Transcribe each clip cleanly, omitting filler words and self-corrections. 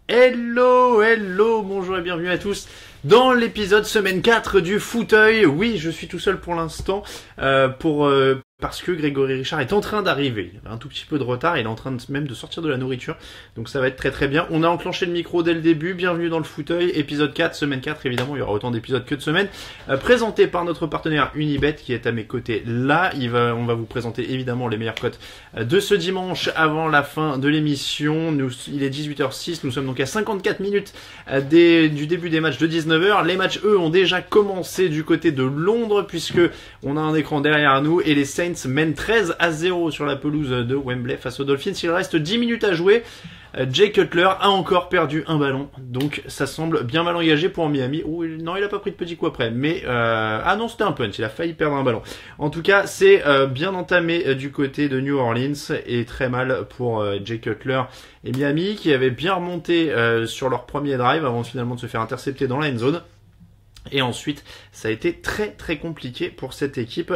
Hello, hello, bonjour et bienvenue à tous dans l'épisode semaine 4 du fauteuil. Oui, je suis tout seul pour l'instant parce que Grégory Richard est en train d'arriver. Il avait un tout petit peu de retard, il est en train même de sortir de la nourriture, donc ça va être très très bien. On a enclenché le micro dès le début, bienvenue dans le fauteuil, épisode 4, semaine 4, évidemment il y aura autant d'épisodes que de semaines, présenté par notre partenaire Unibet qui est à mes côtés là. On va vous présenter évidemment les meilleures cotes de ce dimanche avant la fin de l'émission. Il est 18h06, nous sommes donc à 54 minutes du début des matchs de 19h. Les matchs, eux, ont déjà commencé du côté de Londres puisque on a un écran derrière nous et les Saints mènent 13-0 sur la pelouse de Wembley face aux Dolphins. Il reste 10 minutes à jouer. Jay Cutler a encore perdu un ballon, donc ça semble bien mal engagé pour Miami. Non, il a pas pris de petit coup après, mais ah non, c'était un punch, il a failli perdre un ballon. En tout cas, c'est bien entamé du côté de New Orleans et très mal pour Jay Cutler et Miami qui avaient bien remonté sur leur premier drive avant finalement de se faire intercepter dans la end zone. Et ensuite, ça a été très très compliqué pour cette équipe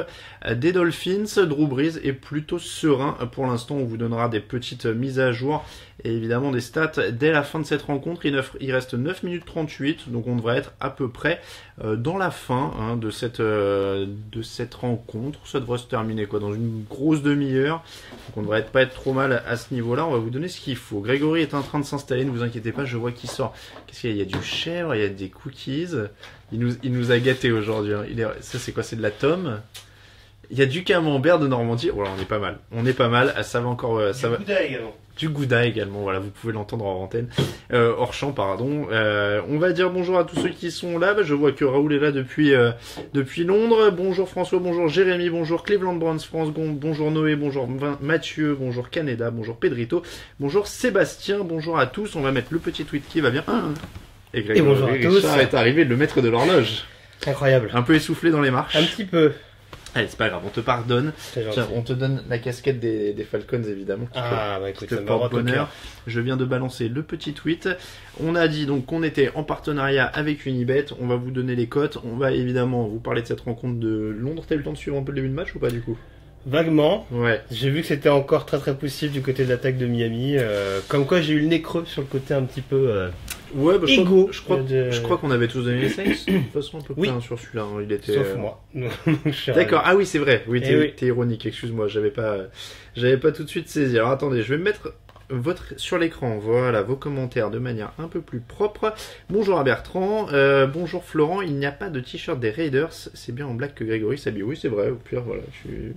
des Dolphins. Drew Brees est plutôt serein pour l'instant. On vous donnera des petites mises à jour et évidemment des stats dès la fin de cette rencontre. Il reste 9 minutes 38, donc on devrait être à peu près dans la fin de cette rencontre. Ça devrait se terminer dans une grosse demi-heure. Donc on devrait pas être trop mal à ce niveau-là. On va vous donner ce qu'il faut. Grégory est en train de s'installer, ne vous inquiétez pas, je vois qu'il sort. Qu'est-ce qu'il y a ? Il y a du chèvre, il y a des cookies. Il nous a gâtés aujourd'hui. Ça c'est quoi ? C'est de la tome. Il y a du camembert de Normandie. Voilà, on est pas mal. On est pas mal. Ça va encore. Ça va. Gouda également. Du Gouda également. Voilà, vous pouvez l'entendre hors antenne, hors champ, pardon. On va dire bonjour à tous ceux qui sont là. Je vois que Raoul est là depuis Londres. Bonjour François, bonjour Jérémy, bonjour Cleveland Browns France, bonjour Noé, bonjour Mathieu, bonjour Caneda, bonjour Pedrito, bonjour Sébastien, bonjour à tous. On va mettre le petit tweet qui va bien. Et bonjour à tous. Richard est arrivé, le maître de l'horloge. Incroyable. Un peu essoufflé dans les marches. Un petit peu. Allez, c'est pas grave, on te pardonne. Tiens, on te donne la casquette des Falcons, évidemment. Écoute, te ça me porte rote au bonheur. cœur. Je viens de balancer le petit tweet. On a dit donc qu'on était en partenariat avec Unibet. On va vous donner les cotes. On va évidemment vous parler de cette rencontre de Londres. T'as eu le temps de suivre un peu le début de match ou pas du coup ? Vaguement. Ouais. J'ai vu que c'était encore très très poussif du côté de l'attaque de Miami. Comme quoi j'ai eu le nez creux sur le côté un petit peu Ouais, égo. Je crois qu'on avait tous donné les Saints. De toute façon, un peu près sur celui-là. Il était. Sauf moi. D'accord. Ah oui, c'est vrai. Oui, oui. t'es ironique. Excuse-moi, j'avais pas tout de suite saisi. Alors attendez, je vais me mettre sur l'écran, voilà, vos commentaires de manière un peu plus propre. Bonjour à Bertrand, bonjour Florent, il n'y a pas de t-shirt des Raiders, c'est bien en black que Grégory s'habille. Oui, c'est vrai, au pire, voilà.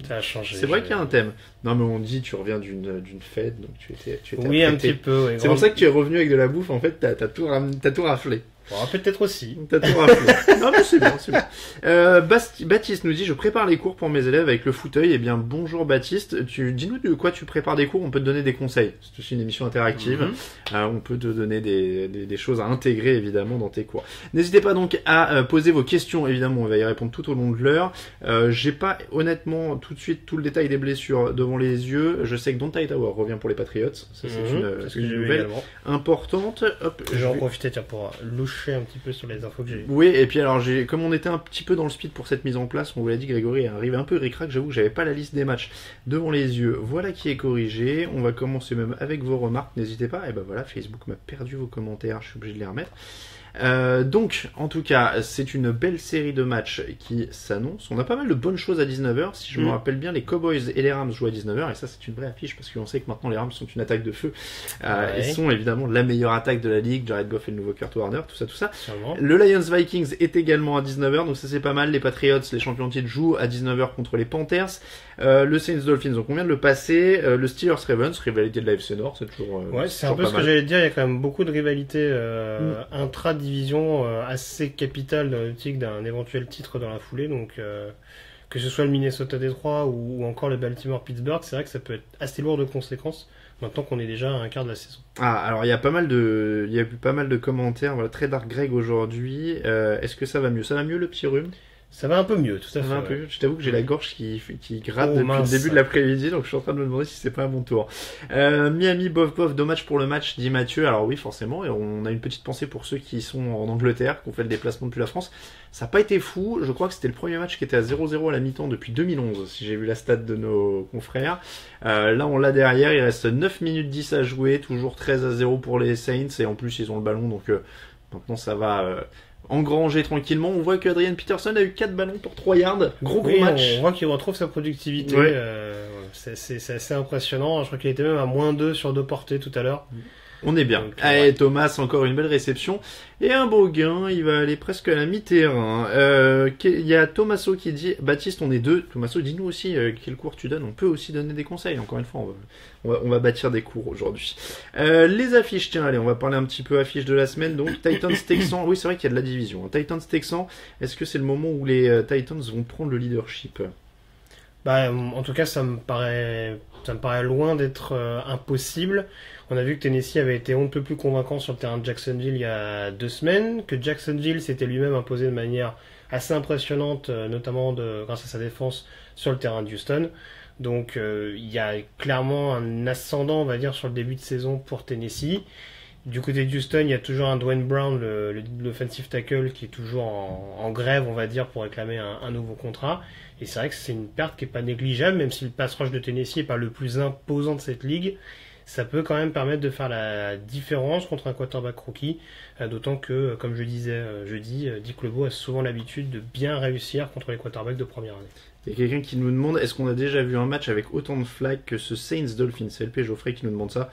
Ça a changé. C'est vrai qu'il y a un thème. Non, mais on dit, tu reviens d'une fête, donc tu étais oui, un petit peu, oui. C'est pour ça que tu es revenu avec de la bouffe, en fait, t'as tout raflé. Bon, peut-être aussi. T'as tout raflé. Non, mais c'est bien, c'est bien. Baptiste nous dit, je prépare les cours pour mes élèves avec le fauteuil. Eh bien, bonjour Baptiste. Dis-nous de quoi tu prépares des cours, on peut te donner des conseils. C'est aussi une émission interactive. On peut te donner des choses à intégrer, évidemment, dans tes cours. N'hésitez pas donc à poser vos questions, évidemment, on va y répondre tout au long de l'heure. J'ai pas, honnêtement, tout de suite, tout le détail des blessures devant les yeux. Je sais que Donta Tower revient pour les Patriots. Ça, c'est une nouvelle importante. Hop, je vais en profiter, tiens, pour loucher un petit peu sur les infos que j'ai eues. Oui, et puis alors, comme on était un petit peu dans le speed pour cette mise en place, on vous l'a dit, Grégory est arrivé un peu ric-rac, j'avoue que j'avais pas la liste des matchs devant les yeux. Voilà qui est corrigé. On va commencer même avec vos remarques, n'hésitez pas. Et ben voilà, Facebook m'a perdu vos commentaires, je suis obligé de les remettre. Donc, en tout cas, c'est une belle série de matchs qui s'annonce. On a pas mal de bonnes choses à 19h. Si je me rappelle bien, les Cowboys et les Rams jouent à 19h. Et ça, c'est une vraie affiche parce qu'on sait que maintenant les Rams sont une attaque de feu. Ils sont évidemment la meilleure attaque de la ligue. Jared Goff et le nouveau Kurt Warner, tout ça. Sûrement. Le Lions Vikings est également à 19h. Donc ça, c'est pas mal. Les Patriots, les champions de titre, jouent à 19h contre les Panthers. Le Saints Dolphins, donc on vient de le passer. Le Steelers Ravens, rivalité de la FC Nord, c'est toujours. Ouais, c'est un peu ce que j'allais dire. Il y a quand même beaucoup de rivalités intra-division assez capitale dans l'optique d'un éventuel titre dans la foulée. Donc, que ce soit le Minnesota-Détroit ou encore le Baltimore-Pittsburgh, c'est vrai que ça peut être assez lourd de conséquences maintenant qu'on est déjà à un quart de la saison. Ah, alors il y a eu pas mal de commentaires. Voilà, très Dark Greg aujourd'hui. Est-ce que ça va mieux ? Ça va mieux le petit rhume ? Ça va un peu mieux, tout à Ça fait. va un peu mieux. Je t'avoue que j'ai la gorge qui gratte Oh, depuis mince. le début de l'après-midi, donc je suis en train de me demander si c'est pas à mon tour. Miami, bof bof, dommage pour le match, dit Mathieu. Alors oui, forcément, et on a une petite pensée pour ceux qui sont en Angleterre, qui ont fait le déplacement depuis la France. Ça n'a pas été fou, je crois que c'était le premier match qui était à 0-0 à la mi-temps depuis 2011, si j'ai vu la stat de nos confrères. Là, on l'a derrière, il reste 9 minutes 10 à jouer, toujours 13-0 pour les Saints, et en plus, ils ont le ballon, donc maintenant ça va engranger tranquillement. On voit que Adrian Peterson a eu 4 ballons pour 3 yards, gros Oui, match. on voit qu'il retrouve sa productivité. Ouais. C'est assez impressionnant. Je crois qu'il était même à -2 sur 2 portées tout à l'heure. On est bien. Donc, Allez, ouais. Thomas, encore une belle réception. Et un beau gain, il va aller presque à la mi-terrain. Il y a Tommaso qui dit, Baptiste, on est deux. Tommaso, dis-nous aussi quel cours tu donnes. On peut aussi donner des conseils. Encore une fois, on va bâtir des cours aujourd'hui. Les affiches, tiens, allez, on va parler un petit peu affiches de la semaine. Donc, Titans Texans. Oui, c'est vrai qu'il y a de la division. Titans Texans, est-ce que c'est le moment où les Titans vont prendre le leadership? Bah, en tout cas, ça me paraît loin d'être impossible. On a vu que Tennessee avait été on ne peut plus convaincant sur le terrain de Jacksonville il y a 2 semaines, que Jacksonville s'était lui-même imposé de manière assez impressionnante, notamment grâce à sa défense sur le terrain de Houston. Donc il y a clairement un ascendant, on va dire, sur le début de saison pour Tennessee. Du côté de Houston, il y a toujours un Dwayne Brown, l'offensive tackle, qui est toujours en grève, on va dire, pour réclamer un nouveau contrat. Et c'est vrai que c'est une perte qui est pas négligeable, même si le pass rush de Tennessee n'est pas le plus imposant de cette ligue. Ça peut quand même permettre de faire la différence contre un quarterback rookie, d'autant que, comme je disais jeudi, Dick LeBeau a souvent l'habitude de bien réussir contre les quarterbacks de première année. Il y a quelqu'un qui nous demande, est-ce qu'on a déjà vu un match avec autant de flags que ce Saints Dolphins? C'est LP Geoffrey qui nous demande ça.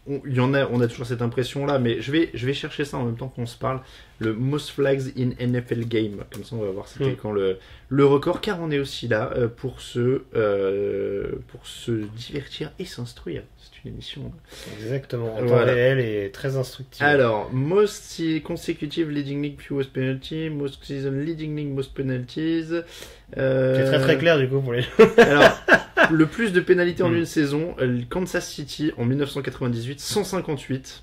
On a toujours cette impression là, mais je vais chercher ça en même temps qu'on se parle. Le most flags in NFL game, comme ça on va voir c'était quand le record, car on est aussi là pour se divertir et s'instruire. C'est une émission. Exactement, en temps Voilà. réel et très instructif. Alors, most consecutive leading league fewest penalty, most season leading league most penalties. C'est très très clair du coup pour les Alors, le plus de pénalités en une saison, Kansas City en 1998, 158.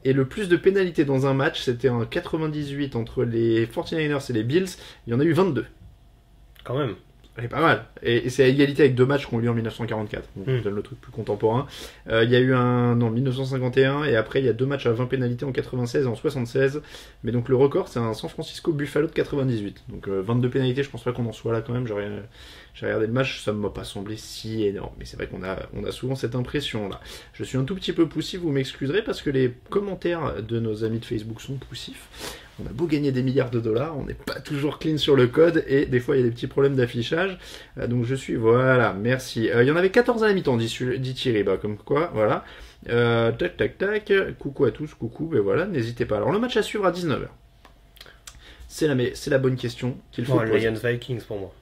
Et le plus de pénalités dans un match, c'était en 98 entre les 49ers et les Bills. Il y en a eu 22. quand même. C'est pas mal. Et c'est à égalité avec 2 matchs qui ont eu lieu en 1944. Donc, je donne le truc plus contemporain. Il y a eu un en 1951 et après il y a 2 matchs à 20 pénalités en 96 et en 76. Mais donc le record c'est un San Francisco Buffalo de 98. Donc 22 pénalités, je pense pas qu'on en soit là quand même. J'ai regardé le match, ça ne m'a pas semblé si énorme. Mais c'est vrai qu'on a souvent cette impression là. Je suis un tout petit peu poussif, vous m'excuserez parce que les commentaires de nos amis de Facebook sont poussifs. On a beau gagner des milliards de dollars, on n'est pas toujours clean sur le code et des fois il y a des petits problèmes d'affichage. Donc je suis, voilà, merci. Il y en avait 14 à la mi-temps, dit Thierry, bah comme quoi, voilà. Tac, tac, tac, coucou à tous, coucou, ben voilà, n'hésitez pas. Alors le match à suivre à 19h. C'est la bonne question qu'il faut Non, poser. Lions Vikings pour moi.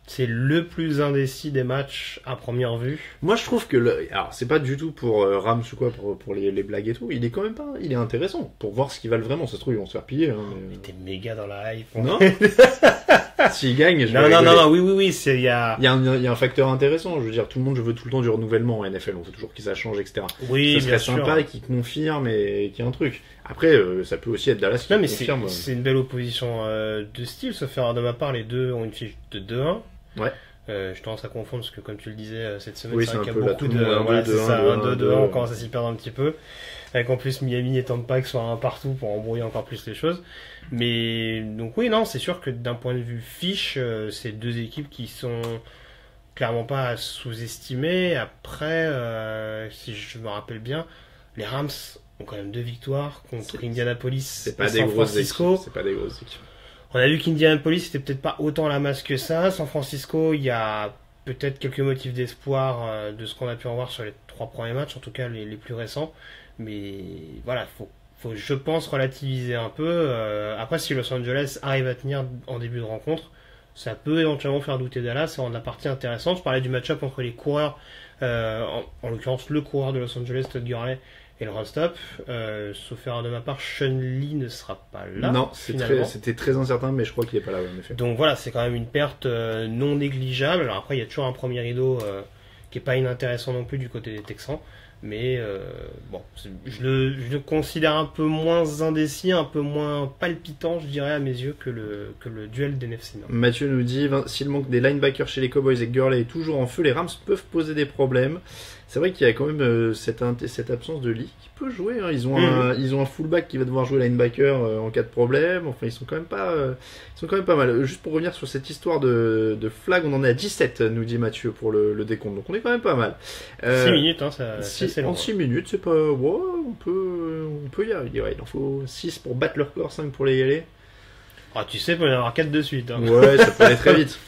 C'est le plus indécis des matchs à première vue. Moi je trouve que alors c'est pas du tout pour Rams ou quoi pour les blagues et tout, il est quand même pas, il est intéressant pour voir ce qu'ils valent vraiment. Ça se trouve ils vont se faire piller. Hein, mais... T'es méga dans la hype. Non. S'ils gagnent, je vais Non, rigoler. oui, il y a... Il y a un facteur intéressant. Je veux dire, tout le monde veut tout le temps du renouvellement en NFL. On veut toujours que ça change, etc. Oui, ça bien serait sûr. sympa et qu'ils confirment et qu'il y a un truc. Après, ça peut aussi être Dallas qui Non, mais confirme. c'est une belle opposition de style. Sauf faire de ma part, les deux ont une fiche de 2-1. Ouais. Je tendance à confondre parce que, comme tu le disais, cette semaine, Oui, c'est c'est vrai un qu'il y peu a là, beaucoup tout de. le monde, Voilà, 2-1, c'est ça, 2-1, 1-2-2-1, on commence à s'y perdre un petit peu. Avec en plus Miami et Tampa qui sont un partout pour embrouiller encore plus les choses. Mais donc, oui, non, c'est sûr que d'un point de vue fiche, c'est deux équipes qui sont clairement pas à sous-estimer. Après, si je me rappelle bien, les Rams ont quand même 2 victoires contre Indianapolis C'est et pas des San grosses Francisco. équipes. C'est pas des grosses équipes. On a vu qu'Indianapolis c'était peut-être pas autant la masse que ça. San Francisco, il y a peut-être quelques motifs d'espoir de ce qu'on a pu en voir sur les 3 premiers matchs, en tout cas les plus récents. Mais voilà, faut je pense relativiser un peu. Après, si Los Angeles arrive à tenir en début de rencontre, ça peut éventuellement faire douter Dallas et rendre la partie intéressante. Je parlais du match-up entre les coureurs, en l'occurrence le coureur de Los Angeles, Todd Gurley, et le run-stop. Sauf erreur de ma part, Sean Lee ne sera pas là. Non, finalement. c'était très incertain, mais je crois qu'il est pas là, en effet. Donc voilà, c'est quand même une perte non négligeable. Alors après, il y a toujours un premier rideau qui est pas inintéressant non plus du côté des Texans. Mais bon, je le considère un peu moins indécis, un peu moins palpitant, je dirais, à mes yeux, que le duel d'NFC Nord. Mathieu nous dit, s'il manque des linebackers chez les Cowboys et que Gurley est toujours en feu, les Rams peuvent poser des problèmes. C'est vrai qu'il y a quand même cette absence de Lee qui peut jouer. Hein. Ils ont un fullback qui va devoir jouer linebacker en cas de problème. Enfin, ils sont quand même pas mal. Juste pour revenir sur cette histoire de flag, on en est à 17, nous dit Mathieu, pour le décompte. Donc on est quand même pas mal. 6 minutes, hein, c'est long. En 6 minutes, c'est pas... Ouais, on peut y arriver. Ouais, il en faut 6 pour battre leur record, 5 pour les y aller. Ah, tu sais, il peut y en avoir 4 de suite. Hein. Ouais, ça peut aller très vite.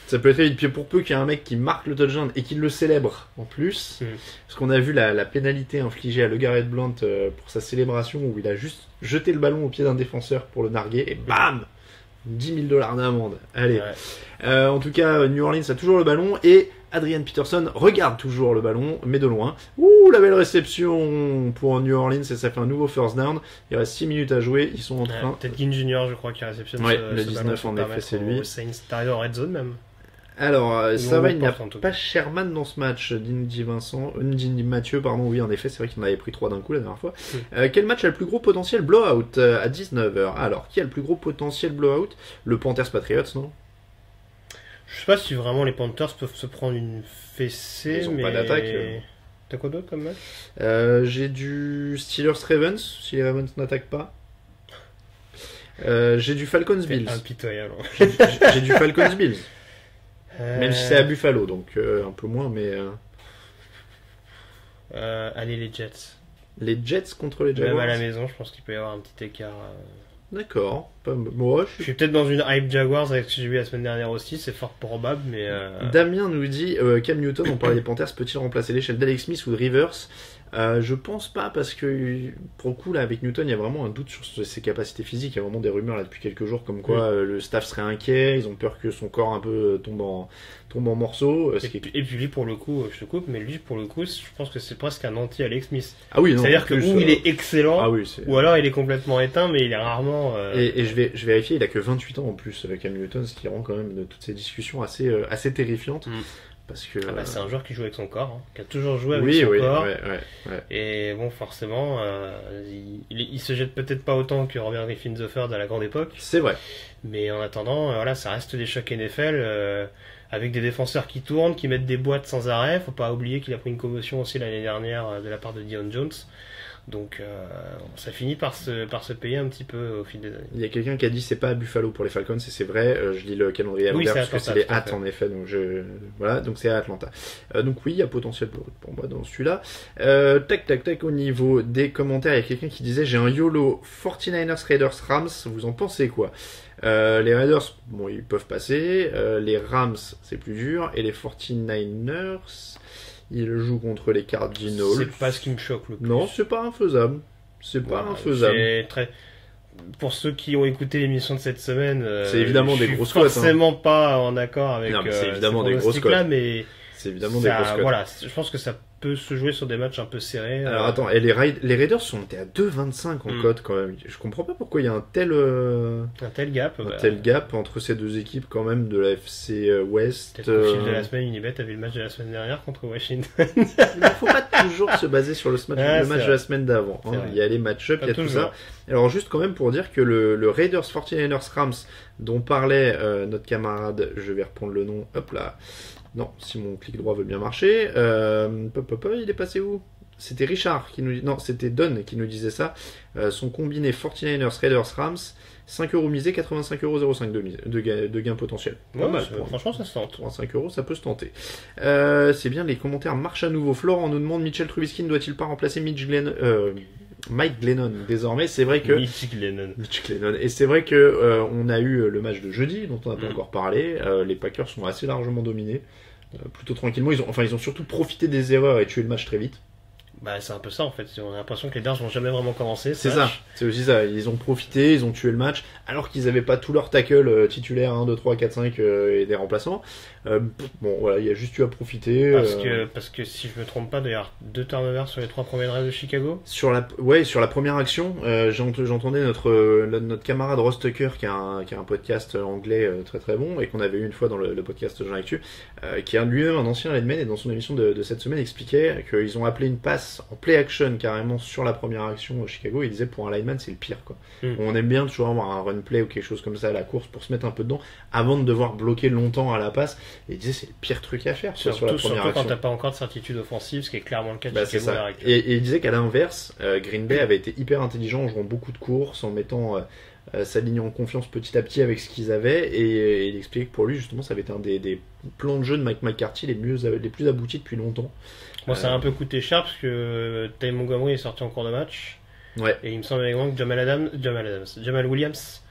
Puis pour peu qu'il y ait un mec qui marque le touchdown et qu'il le célèbre en plus, parce qu'on a vu la pénalité infligée à LeGarrette Blount pour sa célébration où il a juste jeté le ballon au pied d'un défenseur pour le narguer et bam, $10 000 d'amende. Allez. Ouais. En tout cas, New Orleans a toujours le ballon et Adrian Peterson regarde toujours le ballon, mais de loin. Ouh, la belle réception pour New Orleans, et ça fait un nouveau first down. Il reste 6 minutes à jouer, ils sont en train... Peut-être Ginn Junior, je crois, qui réceptionne le 19, en effet, c'est lui. Saints, t'arrives en red zone, même. Alors, ça va, il n'y a pas Sherman dans ce match, dit Mathieu, pardon, oui, en effet, c'est vrai qu'il en avait pris 3 d'un coup la dernière fois. Quel match a le plus gros potentiel blowout à 19h? Alors, qui a le plus gros potentiel blowout? Le Panthers Patriots, non? Je sais pas si vraiment les Panthers peuvent se prendre une fessée, ils ont mais... pas d'attaque. T'as quoi d'autre comme match? J'ai du Steelers-Ravens, si les Ravens n'attaquent pas. J'ai du Falcons-Bills. Impitoyable. J'ai du Falcons-Bills. Même si c'est à Buffalo, donc un peu moins, mais... Allez, les Jets. Les Jets contre les Jaguars. Même à la maison, je pense qu'il peut y avoir un petit écart... D'accord. Moi, je suis peut-être dans une hype Jaguars avec ce que j'ai vu la semaine dernière aussi, c'est fort probable, mais... Damien nous dit, Cam Newton, on parlait des Panthers, peut-il remplacer l'échelle d'Alex Smith ou de Rivers? Je pense pas, parce que pour le coup là avec Newton il y a vraiment un doute sur ses capacités physiques. Il y a vraiment des rumeurs là depuis quelques jours comme quoi le staff serait inquiet, ils ont peur que son corps un peu tombe en morceaux. Et puis lui pour le coup, je te coupe, mais lui pour le coup je pense que c'est presque un anti Alex Smith. Ah oui, non, c'est-à-dire que ou il est excellent, ou alors il est complètement éteint, mais il est rarement... Et je vérifier, il a que 28 ans en plus avec Cam Newton, ce qui rend quand même toutes ces discussions assez terrifiantes. Parce que, c'est un joueur qui joue avec son corps, hein, qui a toujours joué avec son corps. Ouais. Et bon, forcément, il se jette peut-être pas autant que Robert Griffin III à la grande époque. C'est vrai. Mais en attendant, voilà, ça reste des chocs NFL avec des défenseurs qui tournent, qui mettent des boîtes sans arrêt. Faut pas oublier qu'il a pris une commotion aussi l'année dernière de la part de Dion Jones. Donc ça finit par se payer un petit peu au fil des années. Il y a quelqu'un qui a dit c'est pas à Buffalo pour les Falcons, et c'est vrai, je lis le calendrier à l'envers parce que c'est les hâtes en effet, donc voilà, donc c'est à Atlanta. Donc oui, il y a potentiel pour moi dans celui-là. Tac, au niveau des commentaires, il y a quelqu'un qui disait j'ai un YOLO 49ers Raiders Rams, vous en pensez quoi? Les Raiders, bon, ils peuvent passer, les Rams c'est plus dur, et les 49ers... Il joue contre les Cardinals. C'est pas ce qui me choque le plus. Non, c'est pas infaisable. C'est pas infaisable. Pour ceux qui ont écouté l'émission de cette semaine, c'est évidemment des grosses cotes. Forcément pas en accord avec. Non, mais c'est évidemment des grosses cotes. Mais c'est évidemment des grosses cotes. Voilà, je pense que ça peut se jouer sur des matchs un peu serrés. Alors attends, et les Raiders sont montés à 2,25 en cote quand même. Je comprends pas pourquoi il y a un tel gap entre ces deux équipes quand même de la FC West. Peut-être qu'au fil de la semaine, Unibet a vu le match de la semaine dernière contre Washington. Il ne faut pas toujours se baser sur le match de la semaine d'avant. Hein. Il y a les match-up, il y a tout ça. Alors juste quand même pour dire que le Raiders 49ers Rams dont parlait notre camarade, je vais reprendre le nom, hop là. Non, si mon clic droit veut bien marcher. Il est passé où? C'était Richard qui nous dit... Non, c'était Don qui nous disait ça. Son combiné 49ers Raiders Rams, 5 € misés, 85,05 € de gain potentiel. Ouais, mal, franchement, ça se tente. 5 €, ça peut se tenter. C'est bien, les commentaires marchent à nouveau. Florent nous demande Mitchell Trubisky ne doit-il pas remplacer Mike Glennon désormais? C'est vrai que Mitch Glennon. Et c'est vrai que on a eu le match de jeudi dont on n'a pas encore parlé. Les Packers sont assez largement dominés, plutôt tranquillement. Ils ont surtout profité des erreurs et tué le match très vite. Bah c'est un peu ça en fait. On a l'impression que les Bears n'ont jamais vraiment commencé. C'est ça. C'est aussi ça. Ils ont profité, ils ont tué le match alors qu'ils n'avaient pas tous leurs tackles titulaires 1, 2, 3, 4, 5 et des remplaçants. Bon voilà, il y a juste eu à profiter. Parce que si je me trompe pas, d'ailleurs 2 turnovers sur les 3 premiers drives de Chicago. Sur la première action, j'entendais notre camarade Ross Tucker qui a un podcast anglais très très bon et qu'on avait eu une fois dans le podcast Jean Actu, qui est lui-même un ancien lineman et dans son émission de cette semaine expliquait qu'ils ont appelé une passe passe en play action carrément sur la première action au Chicago, il disait pour un lineman c'est le pire quoi. On aime bien toujours avoir un run play ou quelque chose comme ça à la course pour se mettre un peu dedans avant de devoir bloquer longtemps à la passe. Et il disait c'est le pire truc à faire sur la première surtout action. quand t'as pas encore de certitude offensive, ce qui est clairement le cas de C'est Chicago. ça. Et il disait qu'à l'inverse, Green Bay avait été hyper intelligent en jouant beaucoup de courses, en mettant sa ligne en confiance petit à petit avec ce qu'ils avaient, et il expliquait que pour lui justement ça avait été un des plans de jeu de Mike McCarthy les plus aboutis depuis longtemps. Moi ça a un peu coûté cher parce que Ty Montgomery est sorti en cours de match, et il me semble également que Jamal Williams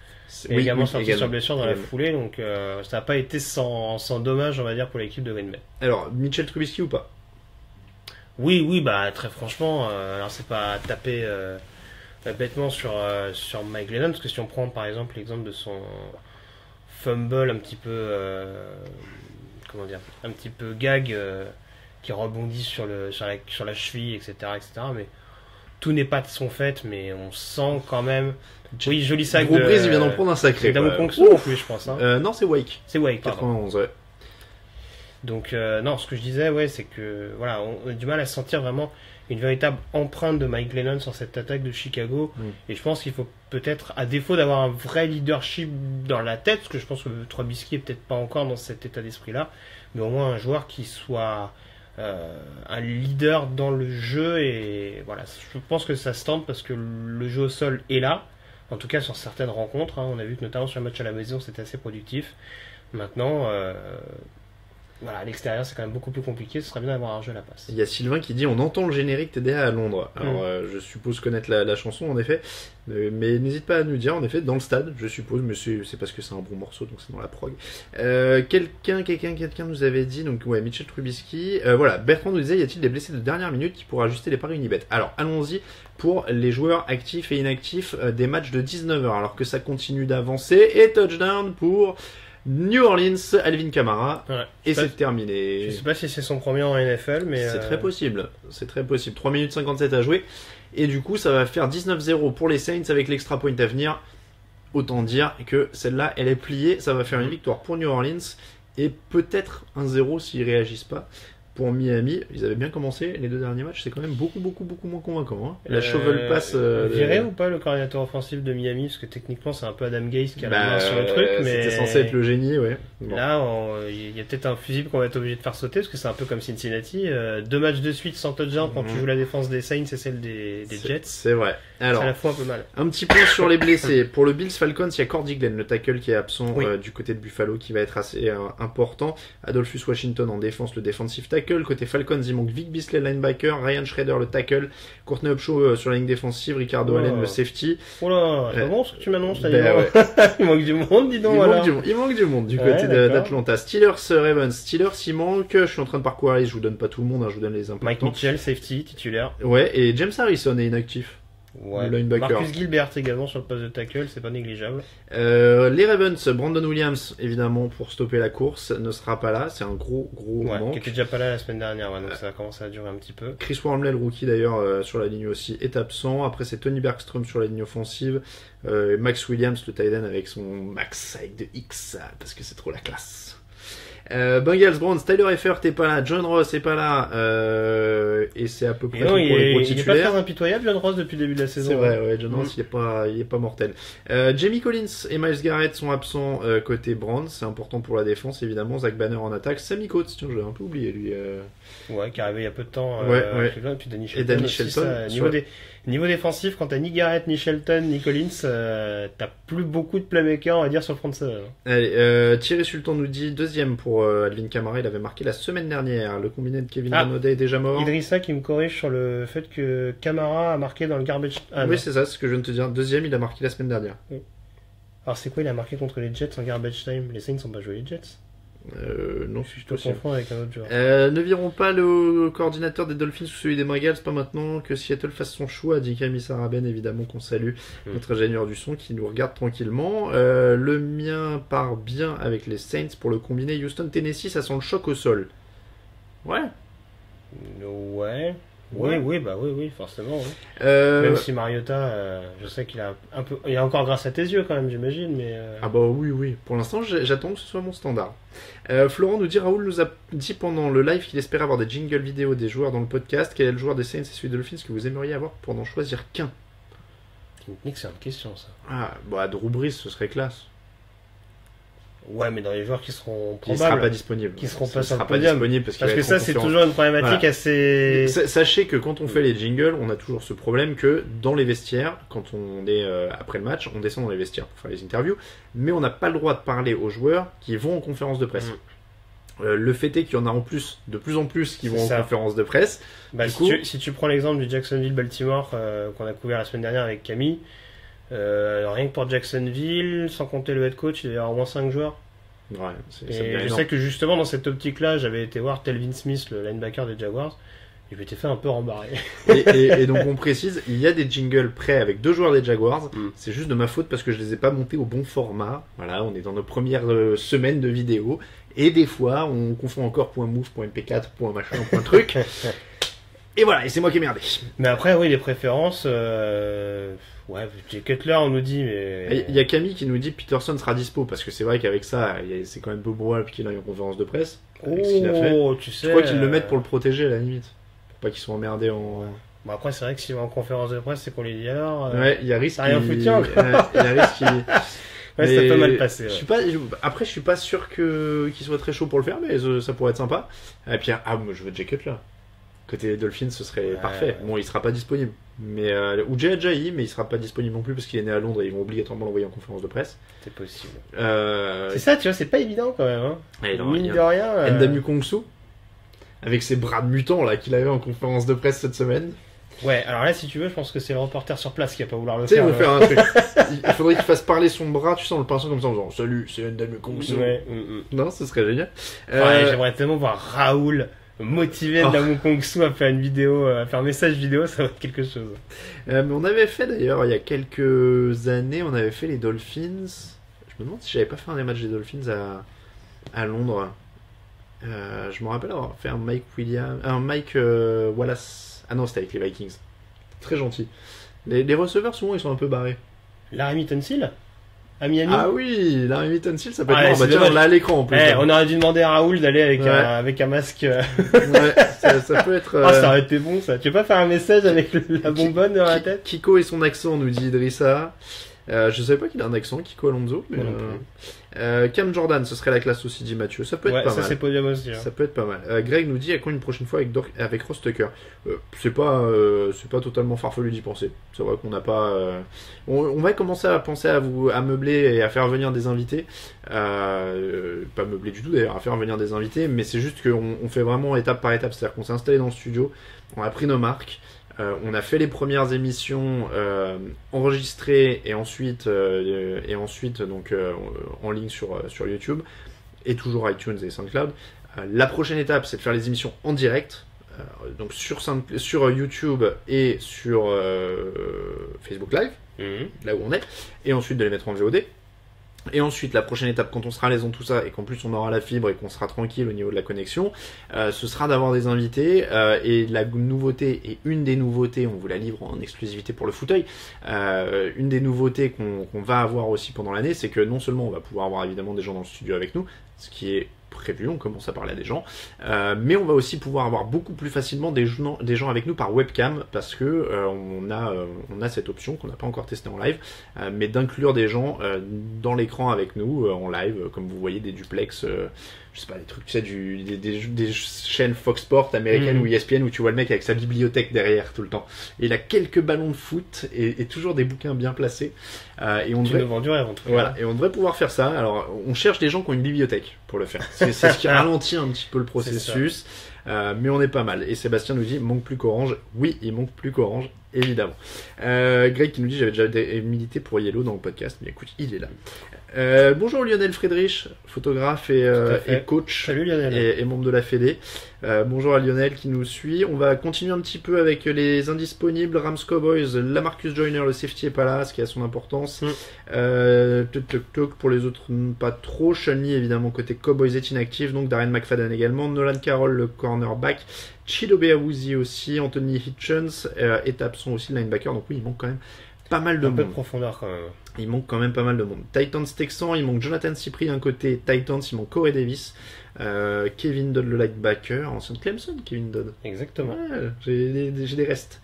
est également sorti sur blessure dans la foulée, donc ça n'a pas été sans dommage on va dire pour l'équipe de Green Bay. Alors Mitchell Trubisky ou pas? Oui, bah très franchement, alors c'est pas taper bêtement sur Mike Glennon, parce que si on prend par exemple l'exemple de son fumble un petit peu un petit peu gag qui rebondit sur la cheville, etc., mais tout n'est pas de son fait, mais on sent quand même. Oui, joli sac Gros Breeze, il vient d'en prendre un sacré. Kongsu en plus, je pense. Non, c'est Wake. C'est Wake, 91, ouais. Donc non, ce que je disais, c'est que voilà, on a du mal à sentir vraiment une véritable empreinte de Mike Glennon sur cette attaque de Chicago. Et je pense qu'il faut peut-être, à défaut d'avoir un vrai leadership dans la tête, parce que je pense que Trubisky est peut-être pas encore dans cet état d'esprit-là, mais au moins un joueur qui soit un leader dans le jeu. Et voilà, je pense que ça se tente parce que le jeu au sol est là, en tout cas sur certaines rencontres. On a vu que notamment sur le match à la maison, c'était assez productif. Maintenant, voilà, à l'extérieur c'est quand même beaucoup plus compliqué, ce serait bien d'avoir un jeu à la passe. Il y a Sylvain qui dit on entend le générique TDA à Londres. Alors je suppose connaître la chanson en effet, mais n'hésite pas à nous dire en effet dans le stade, je suppose, mais c'est parce que c'est un bon morceau donc c'est dans la prog. Quelqu'un nous avait dit, donc ouais, Mitchell Trubisky, voilà, Bertrand nous disait y a-t-il des blessés de dernière minute qui pourraient ajuster les paris Unibet? Alors allons-y pour les joueurs actifs et inactifs des matchs de 19h alors que ça continue d'avancer, et touchdown pour New Orleans, Alvin Kamara, et c'est terminé. Je sais pas si c'est son premier en NFL, mais c'est très possible. 3 minutes 57 à jouer, et du coup ça va faire 19-0 pour les Saints avec l'extra point à venir. Autant dire que celle-là elle est pliée, ça va faire une victoire pour New Orleans, et peut-être 1-0 s'ils réagissent pas. Pour Miami, ils avaient bien commencé, les deux derniers matchs, c'est quand même beaucoup moins convaincant. La shovel pass. Viré ou pas le coordinateur offensif de Miami? Parce que techniquement, c'est un peu Adam Gase qui a la main sur le truc. Mais c'était censé être le génie, ouais. Bon. Là, il y a peut-être un fusible qu'on va être obligé de faire sauter, parce que c'est un peu comme Cincinnati. 2 matchs de suite sans touchdown quand tu joues la défense des Saints et celle des Jets. C'est vrai. Alors, ça la fout un peu mal. Un petit point sur les blessés. Pour le Bills Falcons, il y a Cordy Glenn, le tackle qui est absent du côté de Buffalo, qui va être assez important. Adolphus Washington en défense, le defensive tackle. Côté Falcons, il manque Vic Beasley, linebacker, Ryan Schrader, le tackle, Courtney Upshaw sur la ligne défensive, Ricardo Allen, le safety. Oh là, c'est bon ce que tu m'annonces là. Il manque du monde, dis donc. Il manque du monde du côté d'Atlanta. Steelers, Ravens. Steelers, il manque. Je suis en train de parcourir, je vous donne pas tout le monde, je vous donne les importants. Mike Mitchell, safety, titulaire. Ouais, et James Harrison est inactif. Ouais. Marcus Gilbert également sur le poste de tackle, c'est pas négligeable. Les Ravens, Brandon Williams évidemment pour stopper la course ne sera pas là, c'est un gros manque. Qui était déjà pas là la semaine dernière, donc ça a commencé à durer un petit peu. Chris Wormley, le rookie d'ailleurs sur la ligne aussi, est absent. Après c'est Tony Bergstrom sur la ligne offensive, Max Williams le tight end avec son Max avec de X parce que c'est trop la classe. Bengals, Browns, Tyler Eifert est pas là, John Ross est pas là, et c'est à peu près tout pour les gros titulaires. Il est pas très impitoyable, John Ross, depuis le début de la saison. C'est vrai, ouais, John Ross, il est pas mortel. Jamie Collins et Myles Garrett sont absents côté Browns, c'est important pour la défense évidemment. Zach Banner en attaque, Sammy Coates, tiens, je l'ai un peu oublié lui. Ouais, qui est arrivé il y a peu de temps. Et puis Danny Shelton. Niveau défensif, quand t'as ni Garrett, ni Shelton, ni Collins, t'as plus beaucoup de playmakers, on va dire, sur le front de seven. Allez, Thierry Sultan nous dit deuxième pour Alvin Kamara, il avait marqué la semaine dernière. Le combiné de Kevin Ramaudet est déjà mort. Idrissa qui me corrige sur le fait que Kamara a marqué dans le garbage. Oui, c'est ça, c'est ce que je viens de te dire. Deuxième, il a marqué la semaine dernière. Oui. Alors c'est quoi, il a marqué contre les Jets en garbage time? Les Saints n'ont pas joué les Jets? Non, si je te confonds avec un autre joueur. Ne virons pas le coordinateur des Dolphins ou celui des Bengals, pas maintenant que Seattle fasse son choix, a dit Camille Saraben, évidemment qu'on salue, notre ingénieur du son qui nous regarde tranquillement. Le mien part bien avec les Saints pour le combiné Houston-Tennessee, ça sent le choc au sol. Ouais. Oui, forcément. Oui. Même si Mariota, je sais qu'il a un peu, il a encore grâce à tes yeux quand même, j'imagine, mais. Ah bah oui. Pour l'instant, j'attends que ce soit mon standard. Florent nous dit, Raoul nous a dit pendant le live qu'il espérait avoir des jingles vidéo des joueurs dans le podcast. Quel est le joueur des Saints et celui de Dolphins que vous aimeriez avoir pour n'en choisir qu'un? C'est une excellente question, ça. Ah, bah Drew Brees, ce serait classe. Ouais, mais dans les joueurs qui seront Qui probables, sera pas disponible. qui seront pas Il sur le sera pas podium. disponible Parce que ça, c'est toujours une problématique assez. Sachez que quand on fait les jingles, on a toujours ce problème que dans les vestiaires, quand on est après le match, on descend dans les vestiaires pour faire les interviews, mais on n'a pas le droit de parler aux joueurs qui vont en conférence de presse. Le fait est qu'il y en a en plus, de plus en plus, qui vont en conférence de presse. Bah, si tu prends l'exemple du Jacksonville-Baltimore qu'on a couvert la semaine dernière avec Camille, rien que pour Jacksonville, sans compter le head coach, il y a au moins 5 joueurs. Ouais, et je sais que justement dans cette optique-là, j'avais été voir Telvin Smith, le linebacker des Jaguars, et je m'étais fait un peu rembarrer. et donc on précise, il y a des jingles prêts avec 2 joueurs des Jaguars. C'est juste de ma faute parce que je les ai pas montés au bon format. Voilà, on est dans nos premières semaines de vidéo et des fois on confond encore .move, .mp4, .machin, .truc. Et voilà, et c'est moi qui ai merdé. Mais après, oui, les préférences. Ouais, Jay Cutler, on nous dit, mais. Il y a Camille qui nous dit Peterson sera dispo, parce que c'est vrai qu'avec ça, c'est quand même Bob Roy qu'il a eu en conférence de presse. Avec ce qu'il a fait. Tu sais. Je crois qu'ils le mettent pour le protéger à la limite. Pour pas qu'ils soient emmerdés en. Bon, après, c'est vrai que s'il va en conférence de presse, c'est qu'on lui dit alors. Ouais, il y a risque. Rien foutu encore. Il y a risque qu'il. Ouais, ça peut mal passer. Ouais. Après, je suis pas sûr qu'il soit très chaud pour le faire, mais ça pourrait être sympa. Et puis, moi je veux Jay Cutler. Côté Dolphins, ce serait parfait. Bon, il sera pas disponible. Mais, ou Jay Ajayi, mais il sera pas disponible non plus parce qu'il est né à Londres et ils vont obligatoirement l'envoyer en conférence de presse. C'est possible. C'est ça, tu vois, c'est pas évident quand même. Hein. Mine de rien. Ndamu Kongsu, avec ses bras de mutant là qu'il avait en conférence de presse cette semaine. Ouais, alors là, si tu veux, je pense que c'est le reporter sur place qui va pas vouloir le faire. Tu sais, ils vont faire un truc. Il faudrait qu'il fasse parler son bras, tu sais, en le pinçant comme ça en disant salut, c'est Ndamu Kongsu. Ouais. Non, ce serait génial. J'aimerais tellement voir Raoul motivé Ndamu Kongsu à faire une vidéo, à faire un message vidéo, ça va être quelque chose. Mais on avait fait d'ailleurs, il y a quelques années, on avait fait les Dolphins. Je me demande si j'avais pas fait un des matchs des Dolphins à Londres. Je me rappelle avoir fait un Mike Wallace. Ah non, c'était avec les Vikings. Très gentil. Les receveurs, souvent, ils sont un peu barrés. Larry Tunsil à Miami. Ah oui, Larry Tunsil, ça peut être marrant. Bah tiens, on l'a à l'écran en plus. On aurait dû demander à Raoul d'aller avec un masque. Ouais, ça peut être. Ça aurait été bon ça. Tu veux pas faire un message avec la bonbonne dans la tête? Kiko et son accent, nous dit Idrissa. Je savais pas qu'il a un accent, Kiko Alonso. Mais Cam Jordan, ce serait la classe aussi, dit Mathieu. Ça peut être pas mal. Ça c'est podium aussi. Ça peut être pas mal. Greg nous dit à quand une prochaine fois avec Ross Tucker. C'est pas totalement farfelu d'y penser. C'est vrai qu'on n'a pas. On va commencer à penser à meubler et à faire venir des invités. Pas meubler du tout d'ailleurs, à faire venir des invités. Mais c'est juste qu'on fait vraiment étape par étape. C'est-à-dire qu'on s'est installé dans le studio, on a pris nos marques. On a fait les premières émissions enregistrées et ensuite donc en ligne sur YouTube et toujours iTunes et SoundCloud. La prochaine étape, c'est de faire les émissions en direct, donc sur YouTube et sur Facebook Live, là où on est, et ensuite de les mettre en VOD. Et ensuite, la prochaine étape, quand on sera à l'aise dans tout ça et qu'en plus on aura la fibre et qu'on sera tranquille au niveau de la connexion, ce sera d'avoir des invités. Et la nouveauté, et une des nouveautés, on vous la livre en exclusivité pour le fauteuil, une des nouveautés qu'on va avoir aussi pendant l'année, c'est que non seulement on va pouvoir avoir évidemment des gens dans le studio avec nous, ce qui est prévu, on commence à parler à des gens, mais on va aussi pouvoir avoir beaucoup plus facilement des gens avec nous par webcam, parce que on a cette option qu'on n'a pas encore testée en live, mais d'inclure des gens dans l'écran avec nous en live, comme vous voyez des duplex, je sais pas, des trucs, tu sais, des chaînes Fox Sports américaines ou ESPN où tu vois le mec avec sa bibliothèque derrière tout le temps. Et il a quelques ballons de foot et toujours des bouquins bien placés. Et on devrait, vend du rêve, en tout cas. Voilà, et on devrait pouvoir faire ça. Alors, on cherche des gens qui ont une bibliothèque pour le faire. C'est ce qui ralentit un petit peu le processus. Mais on est pas mal. Et Sébastien nous dit, manque plus qu'Orange. Oui, il manque plus qu'Orange, évidemment. Greg qui nous dit, j'avais déjà milité pour Yellow dans le podcast. Mais écoute, il est là. Bonjour Lionel Friedrich, photographe et coach. Salut Lionel. Et membre de la Fédé. Bonjour à Lionel qui nous suit. On va continuer un petit peu avec les indisponibles. Rams Cowboys, Lamarcus Joyner, le safety est pas là, ce qui a son importance. Pour les autres, pas trop. Shunley évidemment côté Cowboys est inactif, donc Darren McFadden également. Nolan Carroll le cornerback. Chidobe Awuzie aussi, Anthony Hitchens est absent aussi, le linebacker. Donc oui, il manque quand même pas mal de Un peu de monde. profondeur quand même. Il manque quand même pas mal de monde. Titans Texans, il manque Jonathan Cypri d'un côté, Titans, il manque Corey Davis, Kevin Dodd le linebacker, ancien de Clemson, Kevin Dodd. Exactement. Ouais, j'ai des restes.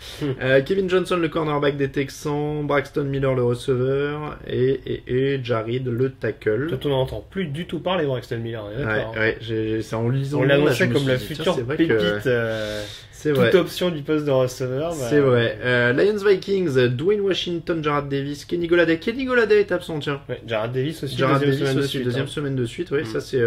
Kevin Johnson le cornerback des Texans, Braxton Miller le receveur et Jared le tackle. Toi, on n'entend plus du tout parler de Braxton Miller. Ouais, c'est en lisant. On le nom, là, l'annonçait je me comme suis la dit, tiens, future c'est vrai pépite. que- C'est toute vrai. option du poste de receveur. C'est vrai. Lions Vikings, Dwayne Washington, Jarrad Davis, Kenny Golladay. Kenny Golladay est absent, tiens. Ouais, Jarrad Davis aussi. Jarrad deuxième Davis semaine de aussi, suite, deuxième hein. semaine de suite, oui, ça c'est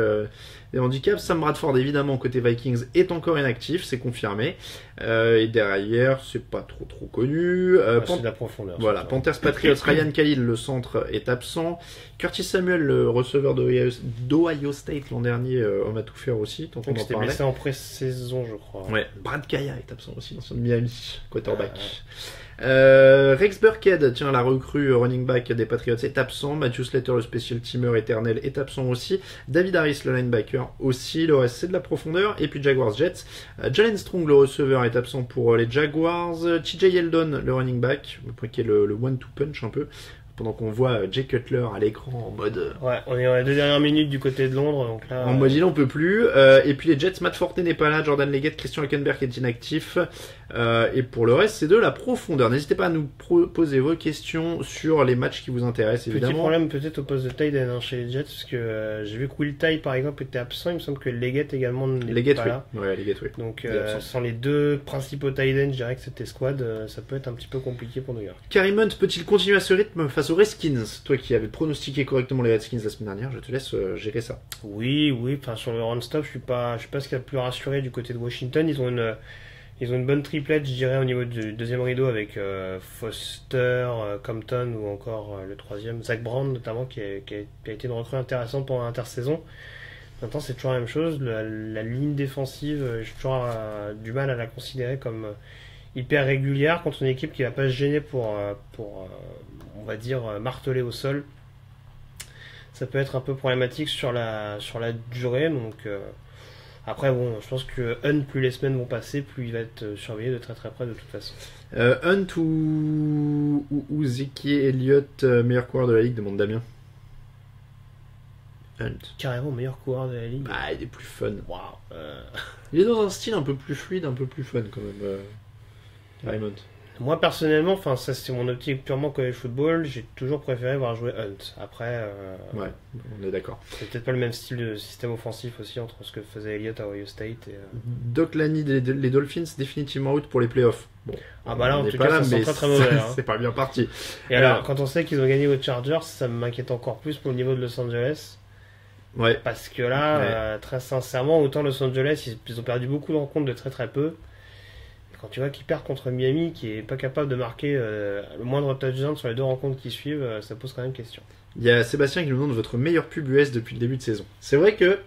des handicaps. Sam Bradford, évidemment, côté Vikings, est encore inactif, c'est confirmé. Et derrière, c'est pas trop connu. C'est de la profondeur. Voilà, surtout. Panthers Patriots, Ryan Khalil, le centre, est absent. Curtis Samuel, le receveur d'Ohio State l'an dernier, homme à tout faire aussi, tant qu'on Donc en c'était parlait. blessé en pré-saison, je crois. Ouais, Brad Kaya est absent aussi, l'ancien de Miami, quarterback. Rex Burkhead, tiens, la recrue running back des Patriots est absent. Matthew Slater, le special teamer éternel, est absent aussi. David Harris, le linebacker, aussi. Le reste, c'est de la profondeur. Et puis Jaguars Jets. Jalen Strong, le receveur, est absent pour les Jaguars. TJ Yeldon, le running back, qui est le one-two punch un peu. Pendant qu'on voit Jay Cutler à l'écran en mode... Ouais, on est dans les 2 dernières minutes du côté de Londres, donc là. En mode il en peut plus. Et puis les Jets, Matt Forte n'est pas là, Jordan Leggett, Christian Hülkenberg est inactif. Et pour le reste, c'est de la profondeur. N'hésitez pas à nous poser vos questions sur les matchs qui vous intéressent, Petit évidemment. problème peut-être au poste de tight end chez les Jets, parce que j'ai vu que Will Tye par exemple était absent, il me semble que Leggett également n'est Leggett, pas oui. là. Ouais, Leggett, oui. Donc Il est absent. sans les 2 principaux tight ends, je dirais que c'était squad, ça peut être un petit peu compliqué pour New York. Karim Hunt peut-il continuer à ce rythme face aux Redskins? Toi qui avais pronostiqué correctement les Redskins la semaine dernière, je te laisse gérer ça. Oui, enfin sur le run stop, je suis pas ce qu'il y a de plus rassuré du côté de Washington. Ils ont une bonne triplette, je dirais, au niveau du deuxième rideau avec Foster, Compton ou encore le troisième, Zach Brown notamment, qui a été une recrue intéressante pendant l'intersaison. Maintenant, c'est toujours la même chose. La ligne défensive, j'ai toujours du mal à la considérer comme hyper régulière contre une équipe qui va pas se gêner pour on va dire, marteler au sol. Ça peut être un peu problématique sur la durée. Donc après, bon, je pense que Hunt, plus les semaines vont passer, plus il va être surveillé de très très près de toute façon. Hunt ou Zeki Elliott, meilleur coureur de la ligue, demande Damien. Hunt. Carrément meilleur coureur de la ligue. Ah, il est plus fun. Waouh. Il est dans un style un peu plus fluide, un peu plus fun quand même. Karim Hunt. Moi personnellement, enfin ça c'est mon optique purement college football, j'ai toujours préféré voir jouer Hunt. Après, Ouais, on est d'accord. c'est peut-être pas le même style de système offensif aussi entre ce que faisait Elliott à Ohio State et. Doc Lani, les Dolphins, définitivement out pour les playoffs. Bon, Ah bah là, on en n'est tout pas cas, là, ça sent mais très très mauvais. Hein. c'est pas bien parti. Et alors, quand on sait qu'ils ont gagné aux Chargers, ça m'inquiète encore plus pour le niveau de Los Angeles. Ouais. Parce que là, Ouais. très sincèrement, autant Los Angeles, ils ont perdu beaucoup de rencontres de très très peu. Et quand tu vois qu'ils perdent contre Miami, qui est pas capable de marquer le moindre touchdown sur les 2 rencontres qui suivent, ça pose quand même question. Il y a Sébastien qui nous demande votre meilleur pub US depuis le début de saison. C'est vrai que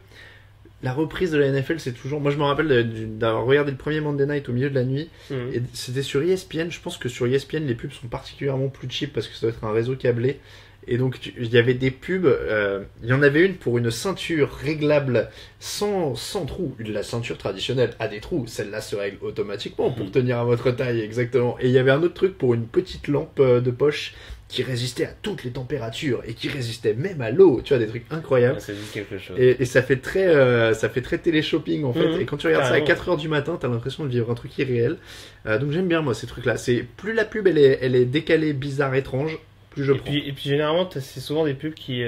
la reprise de la NFL, c'est toujours... Moi, je me rappelle d'avoir regardé le premier Monday Night au milieu de la nuit. Mhm. Et c'était sur ESPN. Je pense que sur ESPN, les pubs sont particulièrement plus cheap parce que ça doit être un réseau câblé. Et donc, il y avait des pubs. Il y en avait une pour une ceinture réglable sans trou. La ceinture traditionnelle a des trous. Celle-là se règle automatiquement pour tenir à votre taille, exactement. Et il y avait un autre truc pour une petite lampe de poche qui résistait à toutes les températures et qui résistait même à l'eau. Tu vois, des trucs incroyables. Ouais, ça dit quelque chose. Et ça fait très télé-shopping en fait. Mhm. Et quand tu regardes ça à Carrément. 4h du matin, t'as l'impression de vivre un truc irréel. Donc j'aime bien moi ces trucs-là. C'est plus la pub elle est décalée, bizarre, étrange, plus je prends. Et puis généralement, c'est souvent des pubs qui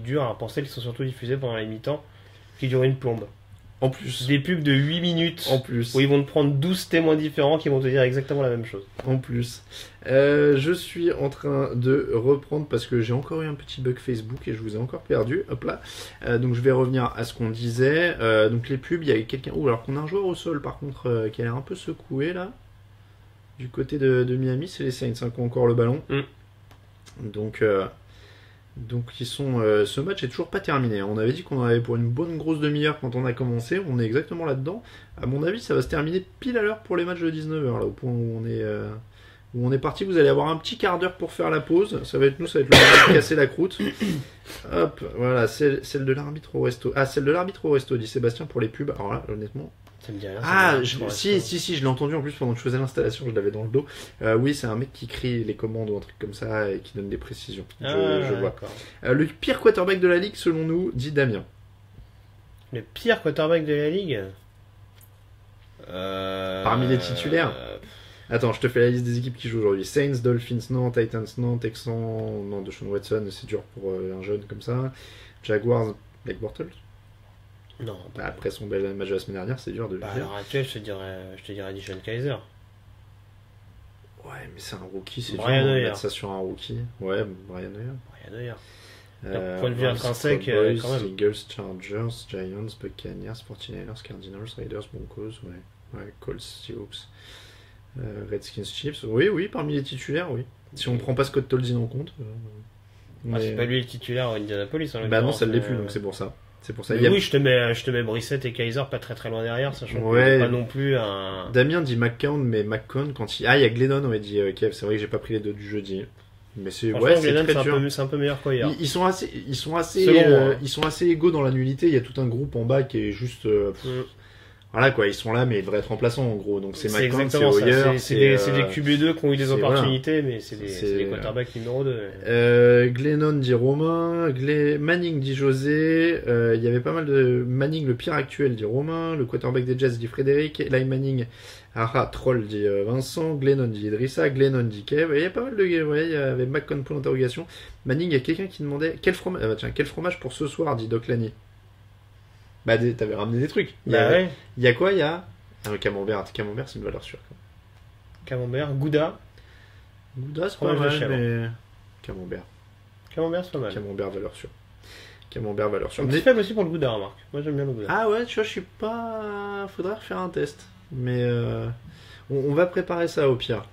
durent, alors pour celles qui sont surtout diffusées pendant les mi-temps, qui durent une plombe. En plus, Des pubs de 8 minutes en plus, où ils vont te prendre 12 témoins différents qui vont te dire exactement la même chose. en plus. Je suis en train de reprendre parce que j'ai encore eu un petit bug Facebook et je vous ai encore perdu. Hop là. Donc je vais revenir à ce qu'on disait. Donc les pubs, il y a quelqu'un. Oh, alors qu'on a un joueur au sol par contre qui a l'air un peu secoué là. Du côté de Miami, c'est les Saints hein, qui ont encore le ballon. Donc ils sont. Ce match est toujours pas terminé. On avait dit qu'on en avait pour une bonne grosse demi-heure quand on a commencé. On est exactement là-dedans. À mon avis, ça va se terminer pile à l'heure pour les matchs de 19h, là, au point où on est parti. Vous allez avoir un petit quart d'heure pour faire la pause. Ça va être le moment de casser la croûte. Hop, voilà, celle de l'arbitre au resto. Ah, celle de l'arbitre au resto, dit Sébastien pour les pubs. Alors là, honnêtement, Ça me dit rien, Ah, ça me dit rien, si, je l'ai entendu en plus pendant que je faisais l'installation, je l'avais dans le dos. Oui, c'est un mec qui crie les commandes ou un truc comme ça et qui donne des précisions. Je vois. D'accord. Le pire quarterback de la ligue, selon nous, dit Damien. Le pire quarterback de la ligue Parmi les titulaires. Attends, je te fais la liste des équipes qui jouent aujourd'hui. Saints, Dolphins, non. Titans, non. Texans, non. Deshaun Watson, c'est dur pour un jeune comme ça. Jaguars, Blake Bortles. Non. Après son bel match de la semaine dernière, c'est dur de le À dire. l'heure actuelle, je te dirais Deshaun Kaiser. Ouais, mais c'est un rookie, c'est dur Brian de Hoyer. mettre ça sur un rookie. Ouais, Brian Hoyer. Rien d'ailleurs. D'un point de vue intrinsèque, Cowboys, quand même. Eagles, Chargers, Giants, Buccaneers, 49ers, Cardinals, Raiders, Broncos, ouais, Colts, Seahawks, Redskins, Chiefs. Oui, parmi les titulaires, oui. Si on prend pas Scott Tolzien en compte. C'est pas lui le titulaire à Indianapolis. Bah non, ça ne l'est plus, donc c'est pour ça. C'est pour ça. Mais oui, je te mets Brissett et Kaiser pas très loin derrière, sachant que c'est pas non plus un. Damien dit McCown, mais McCown quand il. Ah, il y a Glennon, on dit Kev. C'est vrai que j'ai pas pris les deux du jeudi. Mais c'est Glennon, très dur. C'est un peu meilleur qu'Hoyer. Ils sont assez égaux dans la nullité. Il y a tout un groupe en bas qui est juste. Voilà quoi, ils sont là, mais ils devraient être remplaçants en gros. Donc c'est McCown, c'est Hoyer. C'est des QB2 qui ont eu des opportunités, voilà. mais c'est des quarterbacks numéro 2. Glennon dit Romain, Manning dit José. Il y avait pas mal de Manning, le pire actuel, dit Romain. Le quarterback des Jets dit Frédéric. Eli Manning, troll dit Vincent. Glennon dit Idrissa. Glennon dit Kev. Et il y a pas mal de. Ouais, il y avait McCown pour l'interrogation. Manning, il y a quelqu'un qui demandait quel fromage pour ce soir, dit Doc Lani. Bah, t'avais ramené des trucs. Il y a quoi? Il y a un camembert. Camembert, c'est une valeur sûre. Camembert, Gouda. Gouda, c'est pas mal, mais. Camembert, c'est pas mal. Camembert, valeur sûre. Camembert, valeur sûre. Un petit faible aussi pour le Gouda, remarque. Moi, j'aime bien le Gouda. Ah ouais, tu vois, je suis pas. Faudrait refaire un test. Mais on va préparer ça au pire.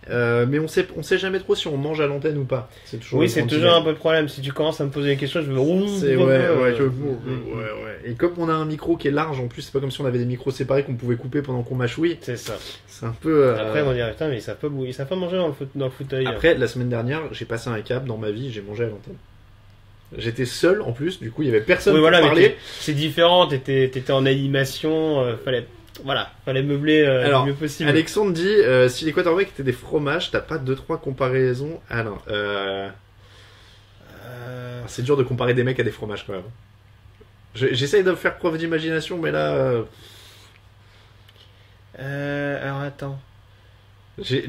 Mais on sait jamais trop si on mange à l'antenne ou pas. C'est toujours un peu le problème. Si tu commences à me poser des questions, je vais ouais. Et comme on a un micro qui est large en plus, c'est pas comme si on avait des micros séparés qu'on pouvait couper pendant qu'on mâchouille. C'est ça. C'est un peu. Après, on va dire putain, mais ils savent pas manger dans le fauteuil. Après, la semaine dernière, j'ai passé un cap dans ma vie, j'ai mangé à l'antenne. J'étais seul en plus, du coup il y avait personne pour parler. C'est différent, t'étais en animation, fallait meubler le mieux possible. Alexandre dit si les quarterbacks étaient des fromages, t'as pas 2-3 comparaisons. Ah non. C'est dur de comparer des mecs à des fromages quand même. J'essaye de faire preuve d'imagination, mais là. Alors attends. Jay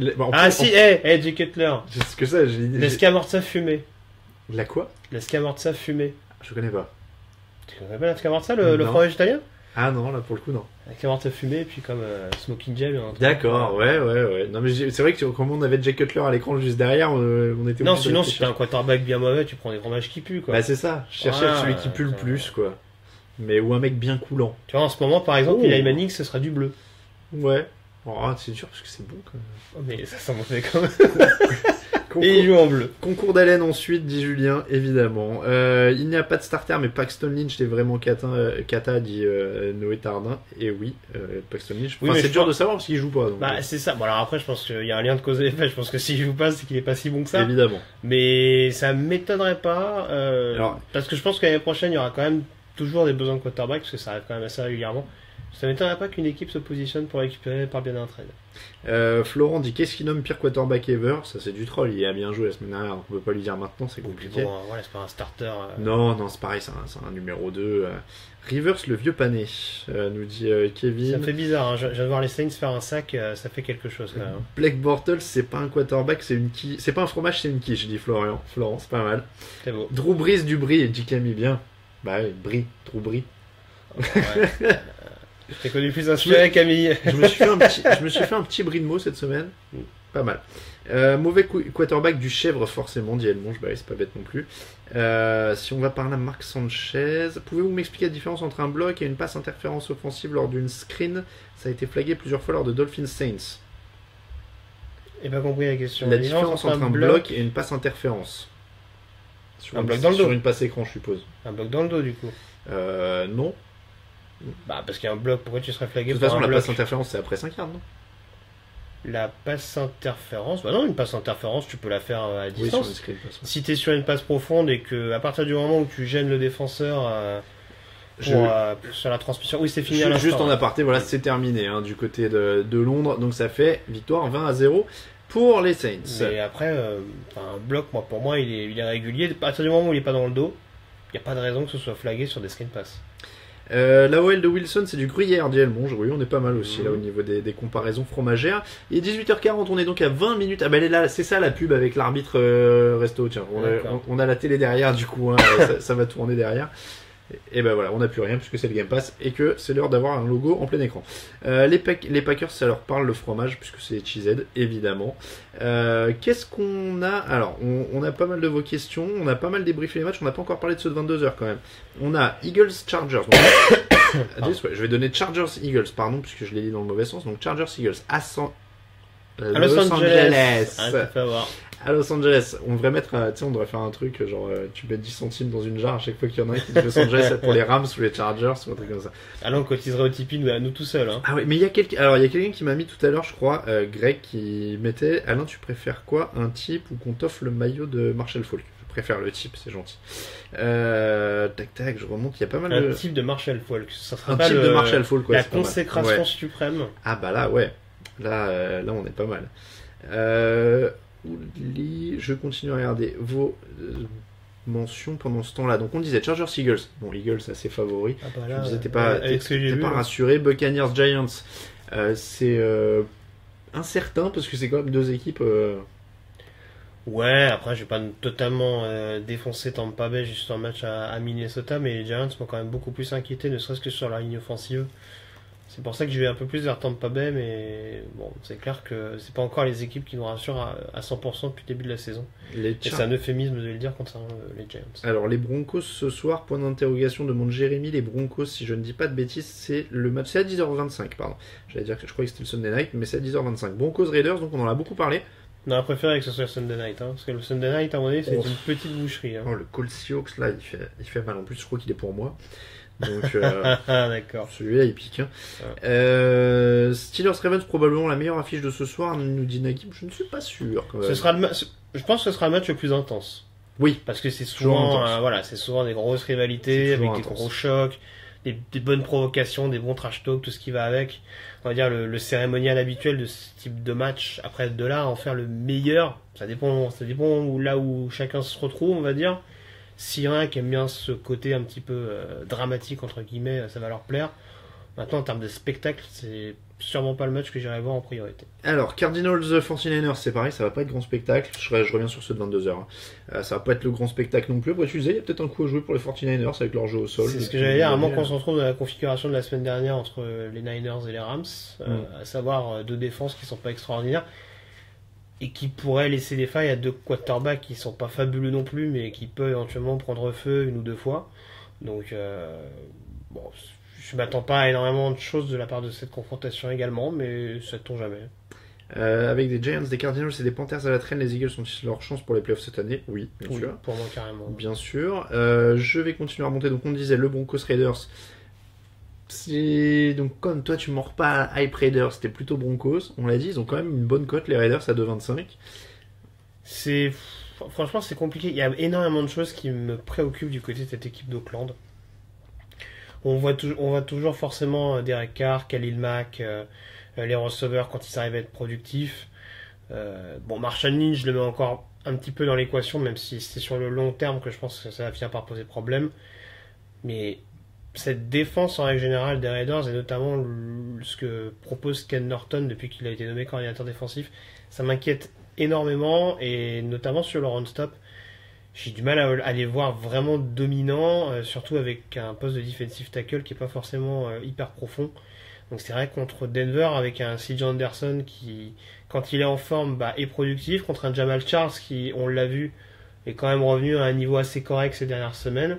Cutler. C'est ce que ça, L'escamorza fumée. La quoi? L'escamorza fumée. Je connais pas. Tu connais pas l'escamorza, le fromage italien? Ah non, là pour le coup, non. L'escamorza fumée, et puis comme Smoking Gel. D'accord, ouais. Non, mais c'est vrai que comme on avait Jay Cutler à l'écran juste derrière, on était. Non, sinon, si t'as un quarterback bien mauvais, tu prends des fromages qui puent, quoi. Bah, c'est ça. Je cherchais celui qui pue le plus, quoi. Mais ou un mec bien coulant. Tu vois, en ce moment, par exemple, Eli Manning, ce sera du bleu. Ouais. Oh, c'est dur parce que c'est bon, quand même. Oh, mais ça sent mauvais quand même. Et il joue en bleu. Concours d'haleine ensuite, dit Julien, évidemment. Il n'y a pas de starter, mais Paxton Lynch est vraiment cata, dit Noé Tardin. Et oui, Paxton Lynch. Enfin, c'est dur de savoir parce qu'il joue pas. Donc, c'est ça. Bon, alors après, je pense qu'il y a un lien de cause et effet. Je pense que s'il joue pas, c'est qu'il est pas si bon que ça. Évidemment. Mais ça m'étonnerait pas. Parce que je pense que l'année prochaine, il y aura quand même toujours des besoins de quarterback, parce que ça arrive quand même assez régulièrement. Ça m'étonnerait pas qu'une équipe se positionne pour récupérer par bien un trade. Florent dit qu'est-ce qu'il nomme pire quarterback ever? Ça c'est du troll, il a bien joué la semaine dernière, on peut pas lui dire maintenant, c'est compliqué. Bon, voilà, c'est pas un starter. Non, c'est pareil, c'est un numéro 2. Rivers le vieux pané, nous dit Kevin. Ça fait bizarre, hein. Je viens de voir les Saints faire un sac, ça fait quelque chose quand même. Blake Bortles, c'est pas un quarterback, c'est pas un fromage, c'est une quiche, dit Florent, c'est pas mal. C'est beau. Drew Brees du Brie, dit Camille, bien. Bah oui, Drew Brees. Ouais. T'es connu plus inspiré, Camille. Je me suis fait un petit bris de mots cette semaine. Pas mal. Mauvais quarterback du chèvre, forcément, dit Elmonge. Bah oui, c'est pas bête non plus. Si on va parler à Marc Sanchez, pouvez-vous m'expliquer la différence entre un bloc et une passe interférence offensive lors d'une screen? Ça a été flagué plusieurs fois lors de Dolphins Saints. J'ai pas compris la question. La différence entre un bloc et une passe interférence. Un bloc dans le dos. Sur une passe écran, je suppose. Un bloc dans le dos, du coup. Non. Bah, parce qu'il y a un bloc, pourquoi tu serais flagué? De toute façon, la passe interférence, c'est après 5 yards, non? La passe interférence, bah non, une passe interférence, tu peux la faire à distance. Oui, sur une screen, si t'es sur une passe profonde et que à partir du moment où tu gênes le défenseur sur la transmission. Oui, c'est fini à l'instant. Juste en aparté, voilà, c'est terminé hein, du côté de Londres. Donc ça fait victoire 20-0 pour les Saints. Et après, un bloc, pour moi, il est régulier. À partir du moment où il est pas dans le dos, il n'y a pas de raison que ce soit flagué sur des screen pass. La OL de Wilson, c'est du gruyère d'Ielmonge. Oui, on est pas mal aussi là au niveau des comparaisons fromagères. Il est 18h40, on est donc à 20 minutes. Ah ben elle est là, c'est ça la pub avec l'arbitre resto. Tiens, on a la télé derrière, du coup, hein, ça va tourner derrière. Et ben voilà, on n'a plus rien puisque c'est le Game Pass et que c'est l'heure d'avoir un logo en plein écran. Les Packers, ça leur parle le fromage puisque c'est cheesehead évidemment. Qu'est-ce qu'on a? Alors, on a pas mal de vos questions, on a pas mal débriefé les matchs, on n'a pas encore parlé de ceux de 22h quand même. On a Eagles Chargers. Je vais donner Chargers Eagles, pardon, puisque je l'ai dit dans le mauvais sens. Donc Chargers Eagles à Los Angeles. À Los Angeles, on devrait mettre, tu sais, on devrait faire un truc genre tu mets 10 centimes dans une jarre à chaque fois qu'il y en a un qui dit Los Angeles pour les Rams ou les Chargers ou un truc comme ça. Alors on cotiserait au Tipeee nous tout seuls. Hein. Ah oui, mais il y a quelqu'un qui m'a mis tout à l'heure, je crois, Greg, qui mettait Alain, tu préfères quoi, un type ou qu'on t'offre le maillot de Marshall Faulk? Je préfère le type, c'est gentil. Tac, je remonte, il y a pas mal de... Un type de Marshall Faulk, ça sera un pas type de Marshall Faulk, ouais, la consécration suprême. Ah bah là, ouais, là on est pas mal. Je continue à regarder vos mentions pendant ce temps-là. Donc on disait Chargers Eagles. Bon, Eagles assez favori. Ah bah là, je disais t'es pas rassuré. Buccaneers Giants, c'est incertain parce que c'est quand même deux équipes. Ouais, après je vais pas totalement défoncer Tampa Bay juste en match à Minnesota, mais les Giants m'ont quand même beaucoup plus inquiété, ne serait-ce que sur la ligne offensive. C'est pour ça que je vais un peu plus vers Tampa Bay, mais bon, c'est clair que c'est pas encore les équipes qui nous rassurent à 100% depuis le début de la saison. Et c'est un euphémisme de le dire concernant les Giants. Alors les Broncos ce soir, point d'interrogation, demande Jérémy. Les Broncos, si je ne dis pas de bêtises, c'est le match, c'est à 10h25, pardon. J'allais dire que je croyais que c'était le Sunday Night, mais c'est à 10h25. Broncos Raiders, donc on en a beaucoup parlé. On aurait préféré que ce soit le Sunday Night, hein, parce que le Sunday Night, à mon avis, c'est une petite boucherie. Hein. Oh, le Colts Seahawks, là, il fait mal. En plus, je crois qu'il est pour moi. Donc, d'accord. Celui-là, il pique. Hein. Ouais. Steelers Ravens, probablement la meilleure affiche de ce soir, nous dit Nagib. Je ne suis pas sûr. Je pense que ce sera le match le plus intense. Oui. Parce que c'est souvent, c'est souvent des grosses rivalités, avec des gros chocs, des bonnes provocations, des bons trash talk, tout ce qui va avec. On va dire le cérémonial habituel de ce type de match. Après, de là à en faire le meilleur, ça dépend là où chacun se retrouve, on va dire. Si un qui aime bien ce côté un petit peu dramatique, entre guillemets, ça va leur plaire. Maintenant, en termes de spectacle, c'est sûrement pas le match que j'irai voir en priorité. Alors, Cardinals 49ers, c'est pareil, ça va pas être grand spectacle. Je reviens sur ceux de 22h. Ça va pas être le grand spectacle non plus. Après, tu disais, il y a peut-être un coup à jouer pour les 49ers avec leur jeu au sol. C'est ce que j'allais dire, à moins qu'on se retrouve dans la configuration de la semaine dernière entre les Niners et les Rams, à savoir deux défenses qui sont pas extraordinaires. Et qui pourrait laisser des failles à deux quarterbacks qui sont pas fabuleux non plus, mais qui peuvent éventuellement prendre feu une ou deux fois. Donc, bon, je m'attends pas à énormément de choses de la part de cette confrontation également, mais ça ne tombe jamais. Avec des Giants, des Cardinals et des Panthers à la traîne, les Eagles ont-ils leur chance pour les playoffs cette année? Oui, bien sûr. Pour moi, carrément. Bien sûr. Je vais continuer à remonter. Donc, on disait le Broncos Raiders. Donc comme toi tu mords pas à Hype Raiders, c'était plutôt Broncos, on l'a dit, ils ont quand même une bonne cote les Raiders à 2,25. Franchement c'est compliqué, il y a énormément de choses qui me préoccupent du côté de cette équipe d'Oakland. On voit toujours forcément Derek Carr, Khalil Mack, les receveurs quand ils arrivent à être productifs. Bon, Marshall Lynch je le mets encore un petit peu dans l'équation, même si c'est sur le long terme que je pense que ça va finir par poser problème. Mais cette défense en règle générale des Raiders et notamment ce que propose Ken Norton depuis qu'il a été nommé coordinateur défensif, ça m'inquiète énormément et notamment sur le run-stop. J'ai du mal à les voir vraiment dominants, surtout avec un poste de defensive tackle qui est pas forcément hyper profond. Donc c'est vrai contre Denver avec un CJ Anderson qui, quand il est en forme, est productif, contre un Jamal Charles qui, on l'a vu, est quand même revenu à un niveau assez correct ces dernières semaines.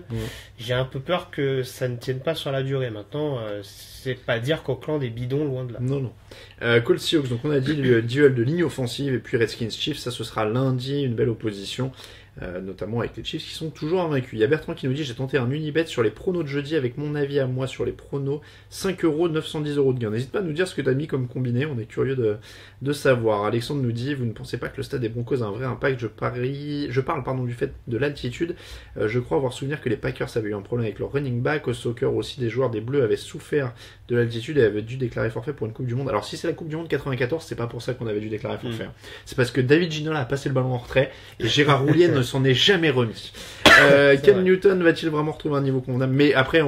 J'ai un peu peur que ça ne tienne pas sur la durée. Maintenant, c'est pas dire qu'Oakland est bidon, loin de là. Non. Colts Seahawks, donc on a dit le duel de ligne offensive et puis Redskins Chiefs, ça ce sera lundi, une belle opposition. notamment avec les Chiefs qui sont toujours invaincus. Il y a Bertrand qui nous dit j'ai tenté un unibet sur les pronos de jeudi avec mon avis à moi sur les pronos, 5€, 910€ de gain. N'hésite pas à nous dire ce que tu as mis comme combiné, on est curieux de savoir. Alexandre nous dit vous ne pensez pas que le stade des Broncos a un vrai impact, je parle du fait de l'altitude. Je crois avoir souvenir que les Packers avaient eu un problème avec leur running back. Au soccer aussi, des joueurs des Bleus avaient souffert de l'altitude et avaient dû déclarer forfait pour une Coupe du Monde. Alors si c'est la Coupe du Monde 94, c'est pas pour ça qu'on avait dû déclarer forfait. C'est parce que David Ginola a passé le ballon en retrait et Gérard Roulier ne s'en est jamais remis. Ken Newton va-t-il vraiment retrouver un niveau convenable? Mais après,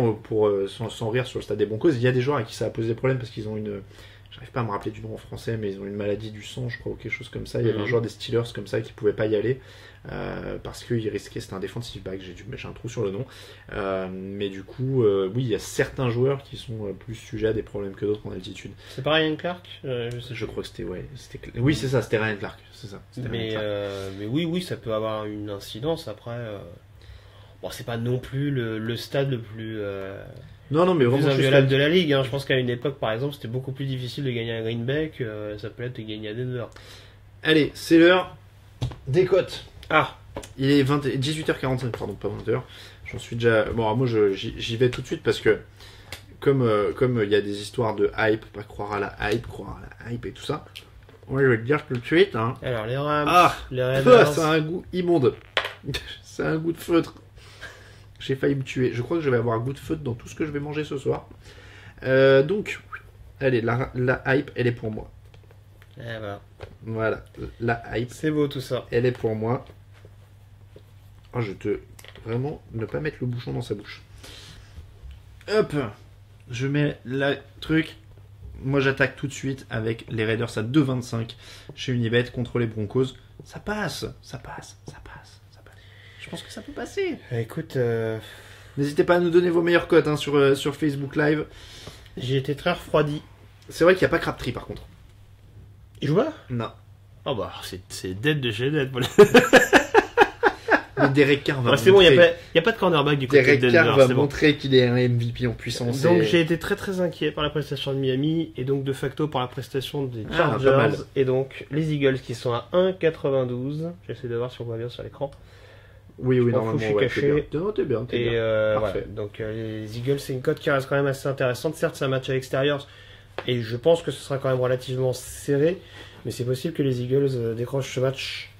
sans rire sur le stade des Broncos, il y a des joueurs à qui ça a posé des problèmes parce qu'ils ont une... J'arrive pas à me rappeler du nom en français, mais ils ont une maladie du sang, je crois, ou quelque chose comme ça. Il y avait un joueur des Steelers comme ça qui pouvait pas y aller parce qu'il risquait, c'était un defensive back, j'ai un trou sur le nom. Mais du coup, oui, il y a certains joueurs qui sont plus sujets à des problèmes que d'autres en altitude. C'est pas Ryan Clark Je crois que c'était, oui, c'est ça, c'était Ryan Clark, c'est ça. Mais oui, ça peut avoir une incidence après. Bon, c'est pas non plus le stade le plus. Non, mais vraiment inviolable de la ligue. Hein. Je pense qu'à une époque, par exemple, c'était beaucoup plus difficile de gagner à Green Bay que ça peut être de gagner à Denver. Allez, c'est l'heure des cotes. Ah, il est 18h45, pardon, pas 20h. J'en suis déjà. Bon, moi, j'y vais tout de suite parce que, comme il y a des histoires de hype, pas croire à la hype et tout ça, moi, je vais te dire tout de suite. Hein. Alors, les Rams, les Raiders. Ça a un goût immonde. C'est un goût de feutre. J'ai failli me tuer. Je crois que je vais avoir un goût de feutre dans tout ce que je vais manger ce soir. Donc, allez, la hype, elle est pour moi. Voilà, la hype. C'est beau tout ça. Elle est pour moi. Oh, vraiment, ne pas mettre le bouchon dans sa bouche. Hop, je mets le truc. Moi, j'attaque tout de suite avec les Raiders à 2,25 chez Unibet contre les Broncos. Ça passe. Je pense que ça peut passer. Écoute, n'hésitez pas à nous donner vos meilleures cotes hein, sur Facebook Live. J'ai été très refroidi. C'est vrai qu'il n'y a pas Crabtree par contre. Il joue pas? Non. Oh bah c'est dead de chez dead. Mais Derek Carr va c'est bon, il n'y a pas de cornerback du côté de Denver. Derek Carr va montrer qu'il est un MVP en puissance. Donc j'ai été très très inquiet par la prestation de Miami et donc de facto par la prestation des Chargers et donc les Eagles qui sont à 1,92. J'essaie de voir si on voit bien sur l'écran. Oui, normalement, je suis caché. T'es bien. Parfait. Voilà. Donc les Eagles, c'est une cote qui reste quand même assez intéressante. Certes, c'est un match à l'extérieur et je pense que ce sera quand même relativement serré, mais c'est possible que les Eagles décrochent ce match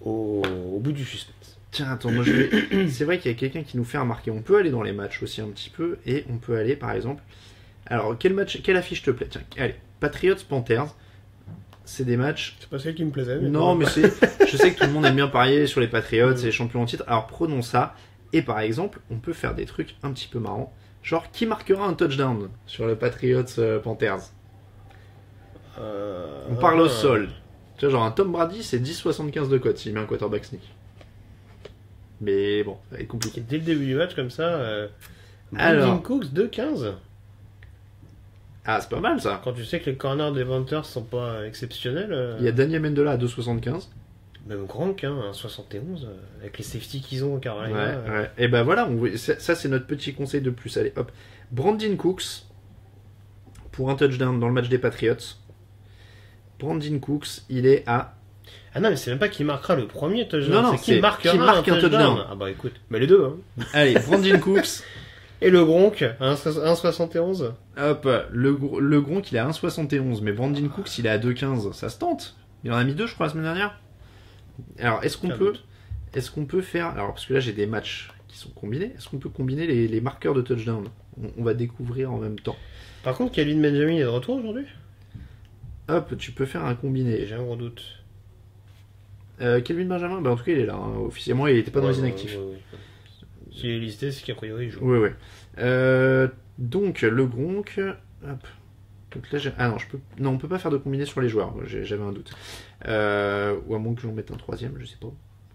au bout du suspense. Tiens, attends, moi c'est vrai qu'il y a quelqu'un qui nous fait remarquer. On peut aller dans les matchs aussi un petit peu et on peut aller par exemple. Alors, quelle affiche te plaît? Tiens, allez, Patriots Panthers. C'est des matchs. C'est pas celle qui me plaisait. Non, mais je sais que tout le monde aime bien parier sur les Patriots et les champions en titre. Alors prenons ça. Et par exemple, on peut faire des trucs un petit peu marrants. Genre, qui marquera un touchdown sur le Patriots Panthers? On parle au sol. Tu vois, genre un Tom Brady, c'est 10,75 de cote s'il met un quarterback sneak. Mais bon, ça va être compliqué. Dès le début du match, comme ça, Brandon Cooks 2,15. Ah, c'est pas mal ça. Quand tu sais que les corners des Panthers sont pas exceptionnels. Il y a Daniel Mendola à 2,75. Même Gronk, hein, 71, avec les safety qu'ils ont en Carolina. Ouais. Et ben voilà, ça c'est notre petit conseil de plus. Allez, hop. Brandon Cooks pour un touchdown dans le match des Patriots. Brandon Cooks, il est à... Ah non, mais c'est même pas qui marquera le premier touchdown. Non, c'est qui marquera un touchdown. Ah bah écoute, mais les deux. Hein. Allez, Brandon Cooks. Et le Gronk, 1,71. Hop, le Gronk, il est à 1,71. Mais Brandon Cooks, il est à 2,15. Ça se tente. Il en a mis 2, je crois, la semaine dernière. Alors, est-ce qu'on peut faire... Alors, parce que là, j'ai des matchs qui sont combinés. Est-ce qu'on peut combiner les marqueurs de touchdown? On va découvrir en même temps. Par contre, Calvin Benjamin est de retour aujourd'hui? Hop, tu peux faire un combiné. J'ai un gros doute. Kelvin Benjamin, en tout cas, il est là. Hein. Officiellement, il n'était pas dans les inactifs. Ouais. S'il est listé, c'est qu'a priori, il joue. Oui. Donc, le Gronk... Hop. Donc là, non, on peut pas faire de combiné sur les joueurs. J'avais un doute. Ou à moins que j'en mette un troisième, je sais pas.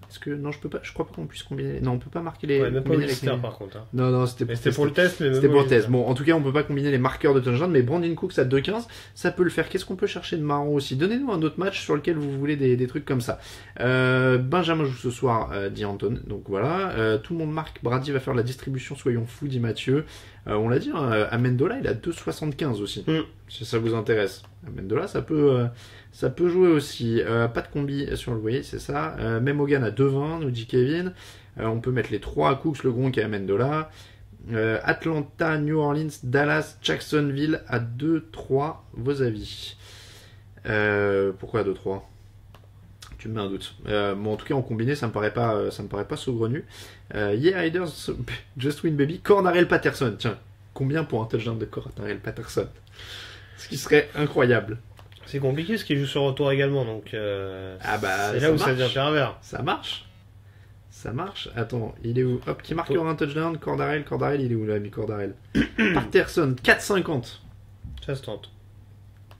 Est-ce que non, je peux pas. Je crois pas qu'on puisse combiner. Non, on peut pas marquer les. Ouais, même pas Lister par contre. Hein. Non, c'était pour le test. C'était pour le test. Bon, en tout cas, on peut pas combiner les marqueurs de touchdown, mais Brandon Cooks à 2,15, ça peut le faire. Qu'est-ce qu'on peut chercher de marrant aussi? Donnez-nous un autre match sur lequel vous voulez des trucs comme ça. Benjamin joue ce soir, dit Anton. Donc voilà. Tout le monde marque. Brady va faire la distribution. Soyons fous, dit Mathieu. On l'a dit, hein, Amendola, il a 2,75 aussi, si ça vous intéresse. Amendola, ça peut jouer aussi. Pas de combi sur le way, c'est ça. Même Hogan à 2,20, nous dit Kevin. On peut mettre les 3 à Cooks, le Gronk et Amendola. Atlanta, New Orleans, Dallas, Jacksonville à 2-3, vos avis. Pourquoi 2-3 ? Tu me mets un doute. Bon, en tout cas, en combiné, ça me paraît pas saugrenu. Yeah, Riders, Just Win Baby, Cordarrelle Patterson. Tiens, combien pour un touchdown de Cordarrelle Patterson ? Ce qui serait incroyable. C'est compliqué parce qu'il joue sur retour également, donc c'est là où ça devient pervers. Ça marche. Attends, il est où ? Hop, qui marquera un touchdown ? Cordarrelle, il est où l'ami Cordarrelle ? Patterson, 4,50. Ça se tente.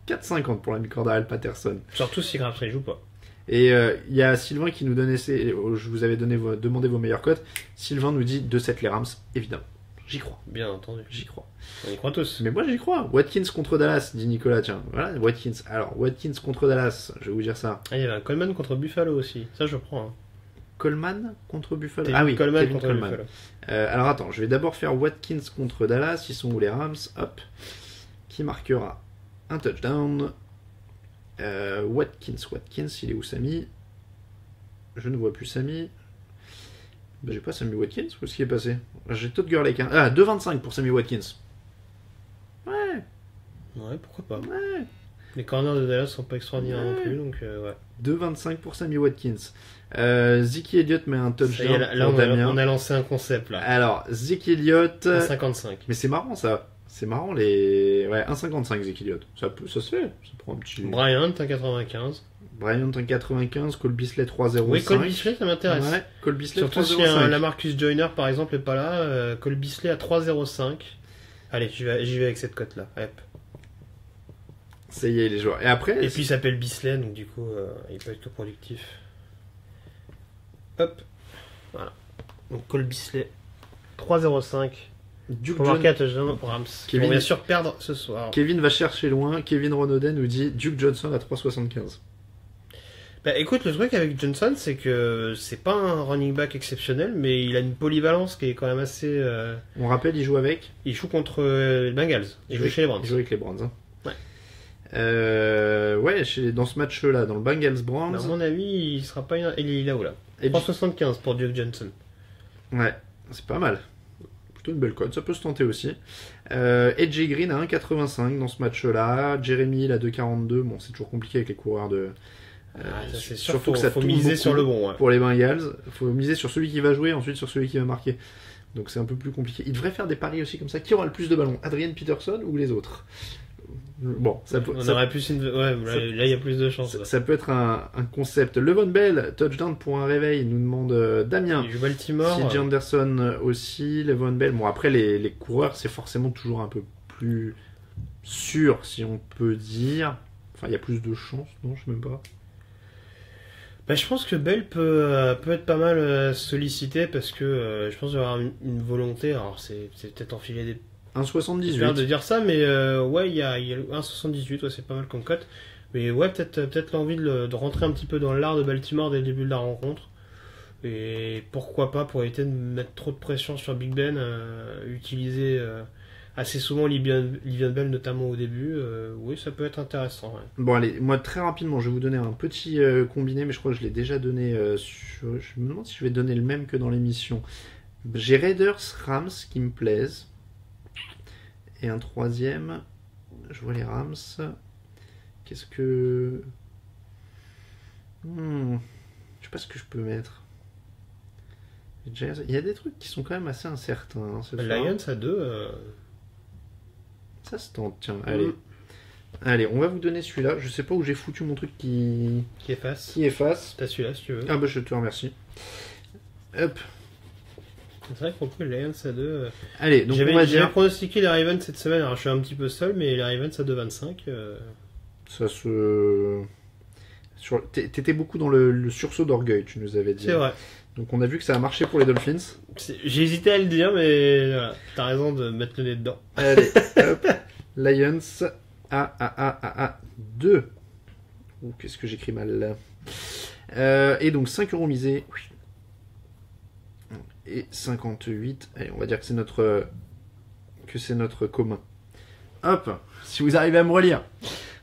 4,50 pour l'ami Cordarrelle Patterson. Surtout si Crabtree joue pas. Et il y a Sylvain qui nous donnait je vous avais demandé vos meilleures cotes. Sylvain nous dit 2-7 les Rams, évidemment. J'y crois. Bien entendu. J'y crois. On y croit tous. Mais moi j'y crois. Watkins contre Dallas, dit Nicolas. Tiens, voilà, Watkins. Alors, Watkins contre Dallas, je vais vous dire ça. Ah, il y avait un Coleman contre Buffalo aussi. Ça, je prends. Hein. Coleman contre Buffalo. Ah oui, Coleman contre Buffalo. Alors attends, je vais d'abord faire Watkins contre Dallas. Ils sont où les Rams ? Hop. Qui marquera un touchdown ? Watkins, il est où Samy ? Je ne vois plus Samy. J'ai pas Sammy Watkins, où est-ce qu'il est passé ? J'ai Todd Gurley. Ah, 2,25 pour Sammy Watkins. Ouais, pourquoi pas. Ouais. Les corners de Dallas sont pas extraordinaires non plus, donc ouais. 2,25 pour Sammy Watkins. Zeke Elliott met un touchdown. Là, on a lancé un concept là. Alors, Zeke Elliott. 1,55. Mais c'est marrant ça. C'est marrant les. Ouais, 1,55 Zeke Elliott. Ça se fait. Ça prend un petit. Bryant, 1,95. Bryant, 1,95. Cole Beasley, 3,05. Oui, Cole Beasley, ça m'intéresse. Ouais, Cole Beasley, surtout 3,05. si la Marcus Joyner par exemple est pas là. Cole Beasley à 3,05. Allez, j'y vais avec cette cote là. Hop. Ça y est, les joueurs. Et après. Et puis il s'appelle Beasley, donc du coup, il peut être productif. Hop. Voilà. Donc Cole Beasley, 3,05. Duke pour marquer un touchdown pour Rams. Qui vont bien sûr perdre ce soir. Kevin va chercher loin. Kevin Renaudin nous dit Duke Johnson à 3,75. Bah écoute, le truc avec Johnson, c'est que c'est pas un running back exceptionnel, mais il a une polyvalence qui est quand même assez. On rappelle, il joue avec. Il joue contre les Bengals. Il joue chez les Browns. Il joue avec les Browns. Hein. Ouais. Ouais, dans ce match-là, dans le Bengals Browns. À mon avis, il sera pas. Il est là ou là. 3,75 pour Duke Johnson. Ouais, c'est pas mal. Plutôt une belle cote, ça peut se tenter aussi. AJ Green à 1,85 dans ce match-là. Jeremy Hill à 2,42. Bon, c'est toujours compliqué avec les coureurs de. Ça, c'est sûr, surtout que ça faut miser sur le bon. Ouais. Pour les Bengals, il faut miser sur celui qui va jouer, ensuite sur celui qui va marquer. Donc c'est un peu plus compliqué. Il devrait faire des paris aussi comme ça. Qui aura le plus de ballons, Adrian Peterson ou les autres ? Bon, aurait plus là il y a plus de chance. Ça peut être un concept. Levon Bell, touchdown pour un réveil, nous demande Damien. Il joue Baltimore. CJ Anderson aussi, Levon Bell. Bon, après, les coureurs, c'est forcément toujours un peu plus sûr, si on peut dire. Enfin, il y a plus de chances, non, je sais même pas. Bah, je pense que Bell peut être pas mal sollicité parce que je pense qu'il y aura une volonté. Alors, c'est peut-être enfiler des. 1,78. de dire ça, mais ouais, il y a 1,78, ouais, c'est pas mal comme cote. Mais ouais, peut-être l'envie de rentrer un petit peu dans l'art de Baltimore dès le début de la rencontre. Et pourquoi pas, pour éviter de mettre trop de pression sur Big Ben, utiliser assez souvent Livion Bell, notamment au début. Oui, ça peut être intéressant. Ouais. Bon, allez, moi très rapidement, je vais vous donner un petit combiné, mais je crois que je l'ai déjà donné. Je me demande si je vais donner le même que dans l'émission. J'ai Raiders Rams qui me plaisent. Et un troisième, je vois les Rams. Qu'est-ce que. Je sais pas ce que je peux mettre. Il y a des trucs qui sont quand même assez incertains. Hein, Lions à 2. Ça se tente, tiens. Allez, on va vous donner celui-là. Je sais pas où j'ai foutu mon truc qui efface. T'as celui-là si tu veux. Ah bah je te remercie. Hop. C'est vrai qu'on peut les Lions à 2. Allez, donc on va dire. J'ai pronostiqué les Ravens cette semaine, alors je suis un petit peu seul, mais les Ravens à 2,25. Ça se. T'étais beaucoup dans le sursaut d'orgueil, tu nous avais dit. C'est vrai. Donc on a vu que ça a marché pour les Dolphins. J'ai hésité à le dire, mais voilà, t'as raison de mettre le nez dedans. Allez, hop. Lions à 2. Ouh, qu'est-ce que j'écris mal là. Et donc 5 € misés. Et 58. Allez, on va dire que c'est notre que c'est notre commun. Hop, si vous arrivez à me relire.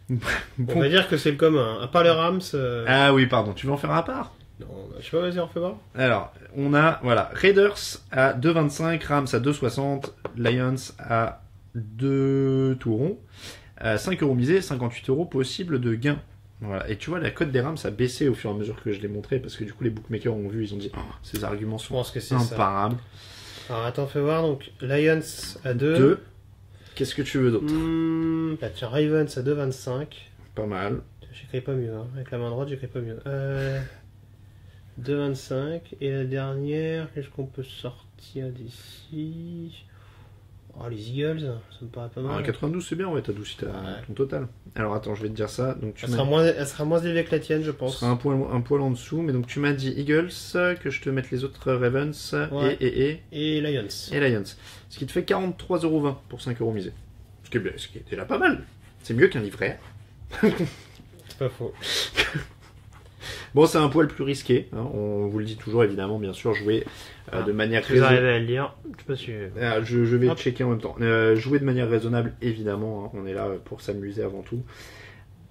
On va dire que c'est le commun. À part les Rams. Ah oui, pardon, tu veux en faire un part? Non, je sais pas, vas-y, on refait voir. Alors, on a, voilà, Raiders à 2,25, Rams à 2,60, Lions à 2 tout rond, 5 euros misés, 58 euros possible de gain. Voilà. Et tu vois, la cote des Rams a baissé au fur et à mesure que je l'ai montré, parce que du coup, les bookmakers ont vu, ils ont dit, oh, ces arguments Je sont pense que c'est imparables. ça. Alors, attends, fais voir. Donc, Lions à 2. 2. Qu'est-ce que tu veux d'autre? Bah, tiens, Ravens à 2,25. Pas mal. J'écris pas mieux, hein. Avec la main droite, j'écris pas mieux. 2,25. Et la dernière, qu'est-ce qu'on peut sortir d'ici? Oh, les Eagles, ça me paraît pas mal. Ah, 92, c'est bien, ouais, t'as adouci ton total. Alors attends, je vais te dire ça. Donc, Elle sera moins élevée que la tienne, je pense. Ce sera un poil en dessous, mais donc tu m'as dit Eagles, que je te mette les autres Ravens, Ouais. et Lions. Et Lions. Ce qui te fait 43,20€ pour 5 euros misés. Ce qui est déjà pas mal. C'est mieux qu'un livret. C'est pas faux. Bon, c'est un poil plus risqué. Hein. On vous le dit toujours, évidemment, bien sûr, jouer de manière Vous arrivez raisonnable. à le lire. Je sais pas si... Je vais Hop. checker en même temps. Jouer de manière raisonnable, évidemment. Hein. On est là pour s'amuser avant tout.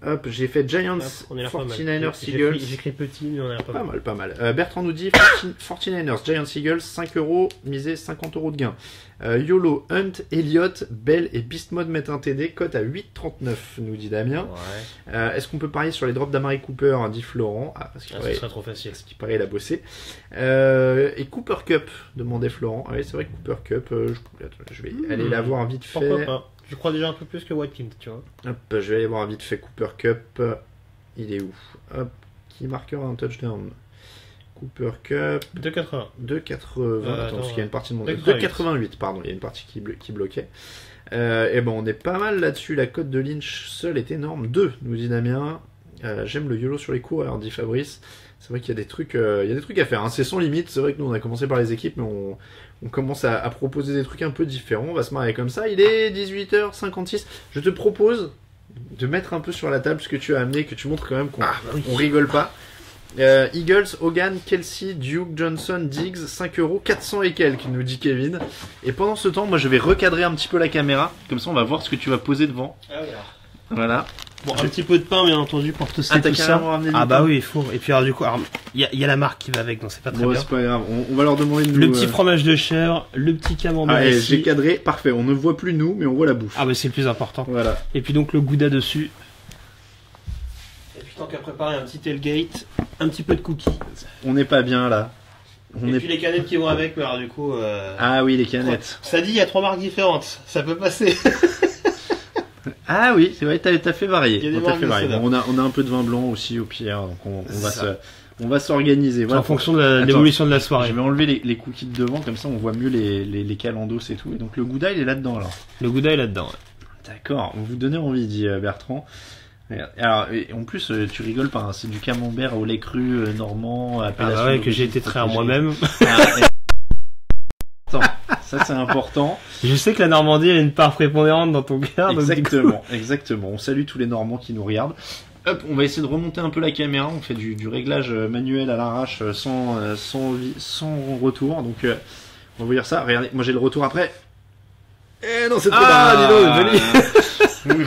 Hop, j'ai fait Giants, Hop, on est là pas mal. 49ers, Eagles. J'écris petit, mais on est là pas mal. Pas mal. Bertrand nous dit 49ers, Giants, Eagles, 5 euros, misé 50 euros de gain. YOLO, Hunt, Elliott, Bell et Beast Mode mettent un TD, cote à 8,39, nous dit Damien. Ouais. Est-ce qu'on peut parier sur les drops d'Amari Cooper, dit Florent? Ah, parce qu'il Ça paraît, serait trop facile. parce qu'il paraît, il a bossé. Et Cooper Cup, demandait Florent. Ah oui, c'est vrai que Cooper Cup, je vais aller la voir vite fait. Pourquoi pas? Je crois déjà un peu plus que Watkins, tu vois. Hop, je vais aller voir vite fait Cooper Cup. Il est où? Hop, qui marquera un touchdown? Cooper Cup. 2,80. 2,80. Attends, attends, parce qu'il y a une partie de mon. 2,88. 2,88, pardon. Il y a une partie qui bloquait. Et bon, on est pas mal là-dessus. La cote de Lynch seule est énorme. 2, nous dit Damien. J'aime le YOLO sur les coureurs, dit Fabrice. C'est vrai qu'il y a des trucs à faire. Hein. C'est sans limite. C'est vrai que nous, on a commencé par les équipes, mais on commence à proposer des trucs un peu différents. On va se marrer comme ça. Il est 18h56. Je te propose de mettre un peu sur la table ce que tu as amené, que tu montres quand même qu'on on rigole pas. Eagles, Hogan, Kelsey, Duke, Johnson, Diggs, 5 euros, 400 et quelques, nous dit Kevin. Et pendant ce temps, moi je vais recadrer un petit peu la caméra. Comme ça, on va voir ce que tu vas poser devant. Voilà. Bon, un petit peu de pain, bien entendu, pour toaster t'as tout ça. carrément ramené du Ah bah pain. oui, il faut. Et puis alors du coup, il y a la marque qui va avec, donc c'est pas très Bon, bien. c'est pas grave. On va leur demander de nous. Le petit fromage de chèvre, le petit camembert Allez, ici. j'ai cadré. Parfait. On ne voit plus nous, mais on voit la bouffe. Ah bah c'est le plus important. Voilà. Et puis donc le gouda dessus. Et puis tant qu'à préparer un petit tailgate, un petit peu de cookies. On n'est pas bien là. Et puis les canettes qui vont avec, mais alors du coup... Ah oui, les canettes. Ça dit, il y a 3 marques différentes, ça peut passer. Ah oui, c'est vrai, t'as fait varier. Il y a des T'as marques fait de varier. soda. Bon, on a un peu de vin blanc aussi au pire, donc on va s'organiser. Voilà. En fonction de Attends, l'évolution de la Je soirée. vais enlever les cookies de devant, comme ça on voit mieux les calendos et tout. Et donc le gouda il est là-dedans alors. Le gouda est là-dedans. Ouais. D'accord, vous donnez envie, dit Bertrand. Alors, et en plus, tu rigoles pas, hein, c'est du camembert au lait cru normand, Ah appellation bah ouais, que j'ai d'origine été traire protégée. moi-même. Attends, ça c'est important. Je sais que la Normandie a une part prépondérante dans ton cœur. donc du coup- Exactement. On salue tous les Normands qui nous regardent. Hop, on va essayer de remonter un peu la caméra. On fait du réglage manuel à l'arrache sans retour. Donc, on va vous dire ça. Regardez, moi j'ai le retour après. Eh non, c'est trop bas, dis donc,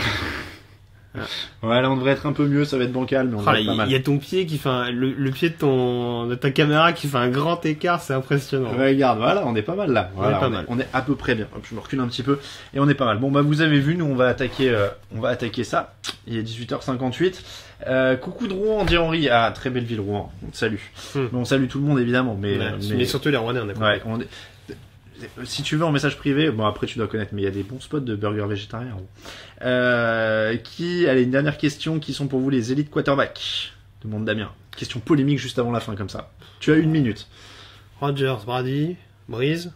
Voilà, on devrait être un peu mieux, ça va être bancal, mais on va être pas mal. Il y a ton pied qui fait le pied de ta caméra qui fait un grand écart, c'est impressionnant. Regarde, voilà, on est pas mal là. Voilà, pas mal. On est à peu près bien. Hop, je me recule un petit peu et on est pas mal. Bon bah vous avez vu, nous on va attaquer ça. Il est 18h58. Coucou de Rouen, dit Henri. Ah, très belle ville Rouen. On te salue. Mais on salue tout le monde évidemment, Mais surtout les Rouennais, on est ouais, si tu veux en message privé, bon après tu dois connaître, mais il y a des bons spots de burgers végétariens. Allez, une dernière question, qui sont pour vous les élites quarterbacks? Demande Damien. Question polémique juste avant la fin comme ça. Tu as 1 minute. Rodgers, Brady, Breeze.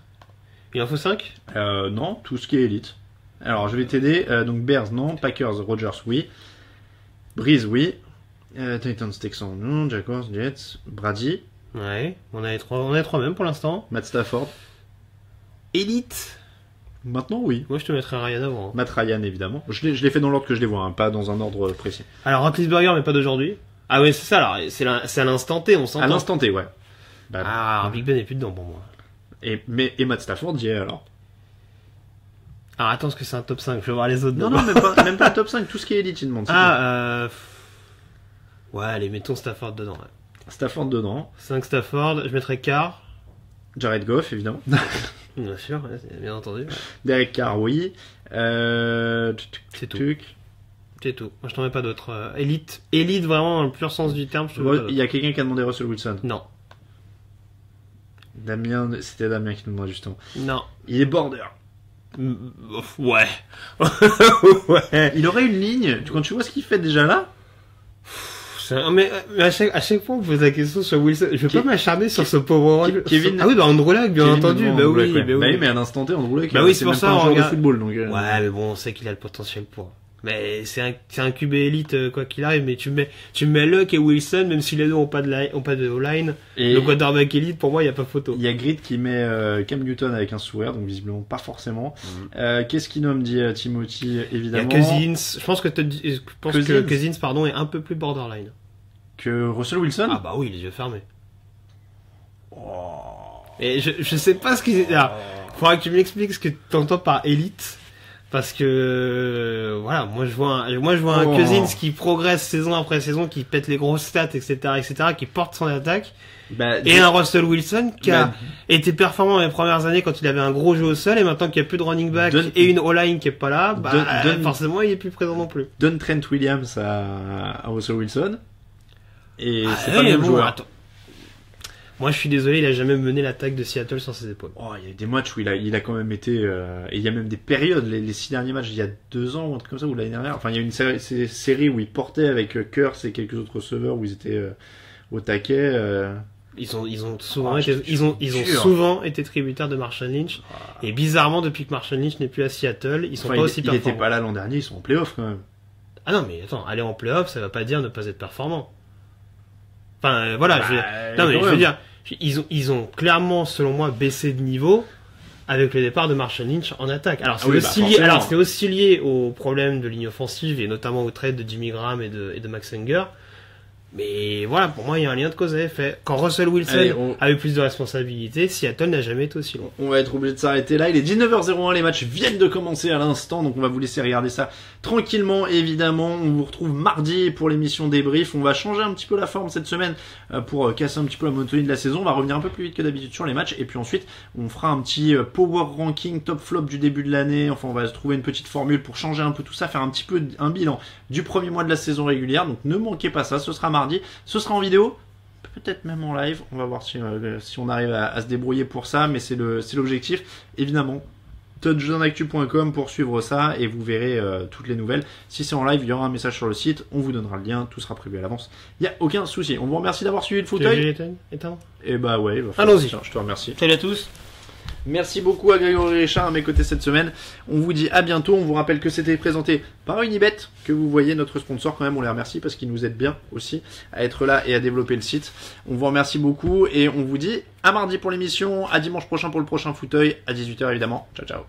Il en faut 5? Non, tout ce qui est élite. Alors je vais t'aider. Donc Bears non, Packers, Rodgers oui, Breeze oui, Titans, Texans non, Jaguars, Jets, Brady, Ouais, on a les 3 même pour l'instant. Matt Stafford. Élite. Maintenant oui. Moi je te mettrais Ryan avant. Matt Ryan évidemment. Je l'ai fait dans l'ordre que je les vois, hein, pas dans un ordre précis. Alors Roethlisberger mais pas d'aujourd'hui. Ah ouais c'est ça alors, c'est à l'instant T, on s'entend. À l'instant T, ouais. Bah, Ah, Big Ben est plus dedans pour moi. et Matt Stafford y est alors. Alors attends, est-ce que c'est un top 5? Je vais voir les autres. Non, d'abord. non, même pas top 5, tout ce qui est élite, il demande. Ouais, allez, mettons Stafford dedans. Ouais. Stafford dedans. 5 Stafford, je mettrais Carr. Jared Goff, évidemment. Bien sûr, ouais, bien entendu. Derek Carr, oui. C'est tout. C'est tout. Moi, je t'en mets pas d'autres. Élite vraiment dans le pur sens du terme. Je te mets pas d'autres. Il y a quelqu'un qui a demandé Russell Wilson. Non. Damien, c'était Damien qui nous demandait justement. Non. Il est border. Ouais. Ouais. Il aurait une ligne. Quand tu vois ce qu'il fait déjà là. Mais à chaque fois, on pose la question sur Wilson. Je veux pas m'acharner sur ce pauvre Kevin. Ah oui, bah Andrew Luck, bien entendu. Bah oui, mais à l'instant T, Andrew Luck. Bah oui, c'est pour ça. Un On joueur de regarde. football, donc. Ouais, mais bon, on sait qu'il a le potentiel pour. Mais c'est un QB élite quoi qu'il arrive. Mais tu mets Luck et Wilson, même si les deux ont pas de O-line. Et le quarterback élite, pour moi, il y a pas photo. il y a Grid qui met Cam Newton avec un sourire, donc visiblement pas forcément. Qu'est-ce qu'il me dit Timothy, Il y évidemment. a Cousins. Je pense que Cousins, pardon, est un peu plus borderline. Que Russell Wilson. Ah bah oui, les yeux fermés. Et je sais pas ce qu'il. Faudra que tu m'expliques ce que tu entends par élite. Parce que voilà, moi je vois un Cousins qui progresse saison après saison, qui pète les grosses stats, etc., qui porte son attaque, et un Russell Wilson qui a été performant dans les premières années quand il avait un gros jeu au sol, et maintenant qu'il n'y a plus de running back et une O-line qui est pas là, forcément il est plus présent non plus. Donne Trent Williams à Russell Wilson, et c'est ouais, pas le même bon, joueur. attends. Moi, je suis désolé, il a jamais mené l'attaque de Seattle sur ses épaules. Oh, il y a des matchs où il a quand même été, et il y a même des périodes, les 6 derniers matchs, il y a 2 ans ou un truc comme ça, ou l'année dernière. Enfin, il y a une série où il portait avec Kurtz et quelques autres receveurs où ils étaient au taquet. Ils ont souvent été tributaires de Marshawn Lynch. Et bizarrement, depuis que Marshawn Lynch n'est plus à Seattle, ils sont pas aussi performants. Il était pas là l'an dernier, ils sont en playoff quand même. Ah non, mais attends, aller en playoff, ça va pas dire ne pas être performant. Enfin, voilà, je veux dire, ils ont clairement, selon moi, baissé de niveau avec le départ de Marshawn Lynch en attaque. Alors, c'est aussi lié au problème de ligne offensive et notamment au trade de Jimmy Graham et de Max Unger. Mais voilà, pour moi, il y a un lien de cause à effet. Quand Russell Wilson a eu plus de responsabilités, Seattle n'a jamais été aussi loin. On va être obligé de s'arrêter là. Il est 19h01, les matchs viennent de commencer à l'instant, donc on va vous laisser regarder ça tranquillement, évidemment. On vous retrouve mardi pour l'émission débrief. On va changer un petit peu la forme cette semaine pour casser un petit peu la monotonie de la saison. On va revenir un peu plus vite que d'habitude sur les matchs, et puis ensuite, on fera un petit power ranking, top flop du début de l'année. Enfin, on va trouver une petite formule pour changer un peu tout ça, faire un petit peu un bilan du premier mois de la saison régulière. Donc ne manquez pas ça, ce sera mardi. Ce sera en vidéo, peut-être même en live. On va voir si on arrive à se débrouiller pour ça, mais c'est l'objectif. Évidemment, touchdownactu.com pour suivre ça et vous verrez toutes les nouvelles. Si c'est en live, il y aura un message sur le site, on vous donnera le lien, tout sera prévu à l'avance. Il n'y a aucun souci. On vous remercie d'avoir suivi le fauteuil. Et bah ouais, allons-y. Je te remercie. Salut à tous. Merci beaucoup à Grégory Richard à mes côtés cette semaine. On vous dit à bientôt. On vous rappelle que c'était présenté par Unibet, que vous voyez notre sponsor quand même. On les remercie parce qu'ils nous aident bien aussi à être là et à développer le site. On vous remercie beaucoup et on vous dit à mardi pour l'émission, à dimanche prochain pour le prochain fauteuil, à 18h évidemment. Ciao ciao.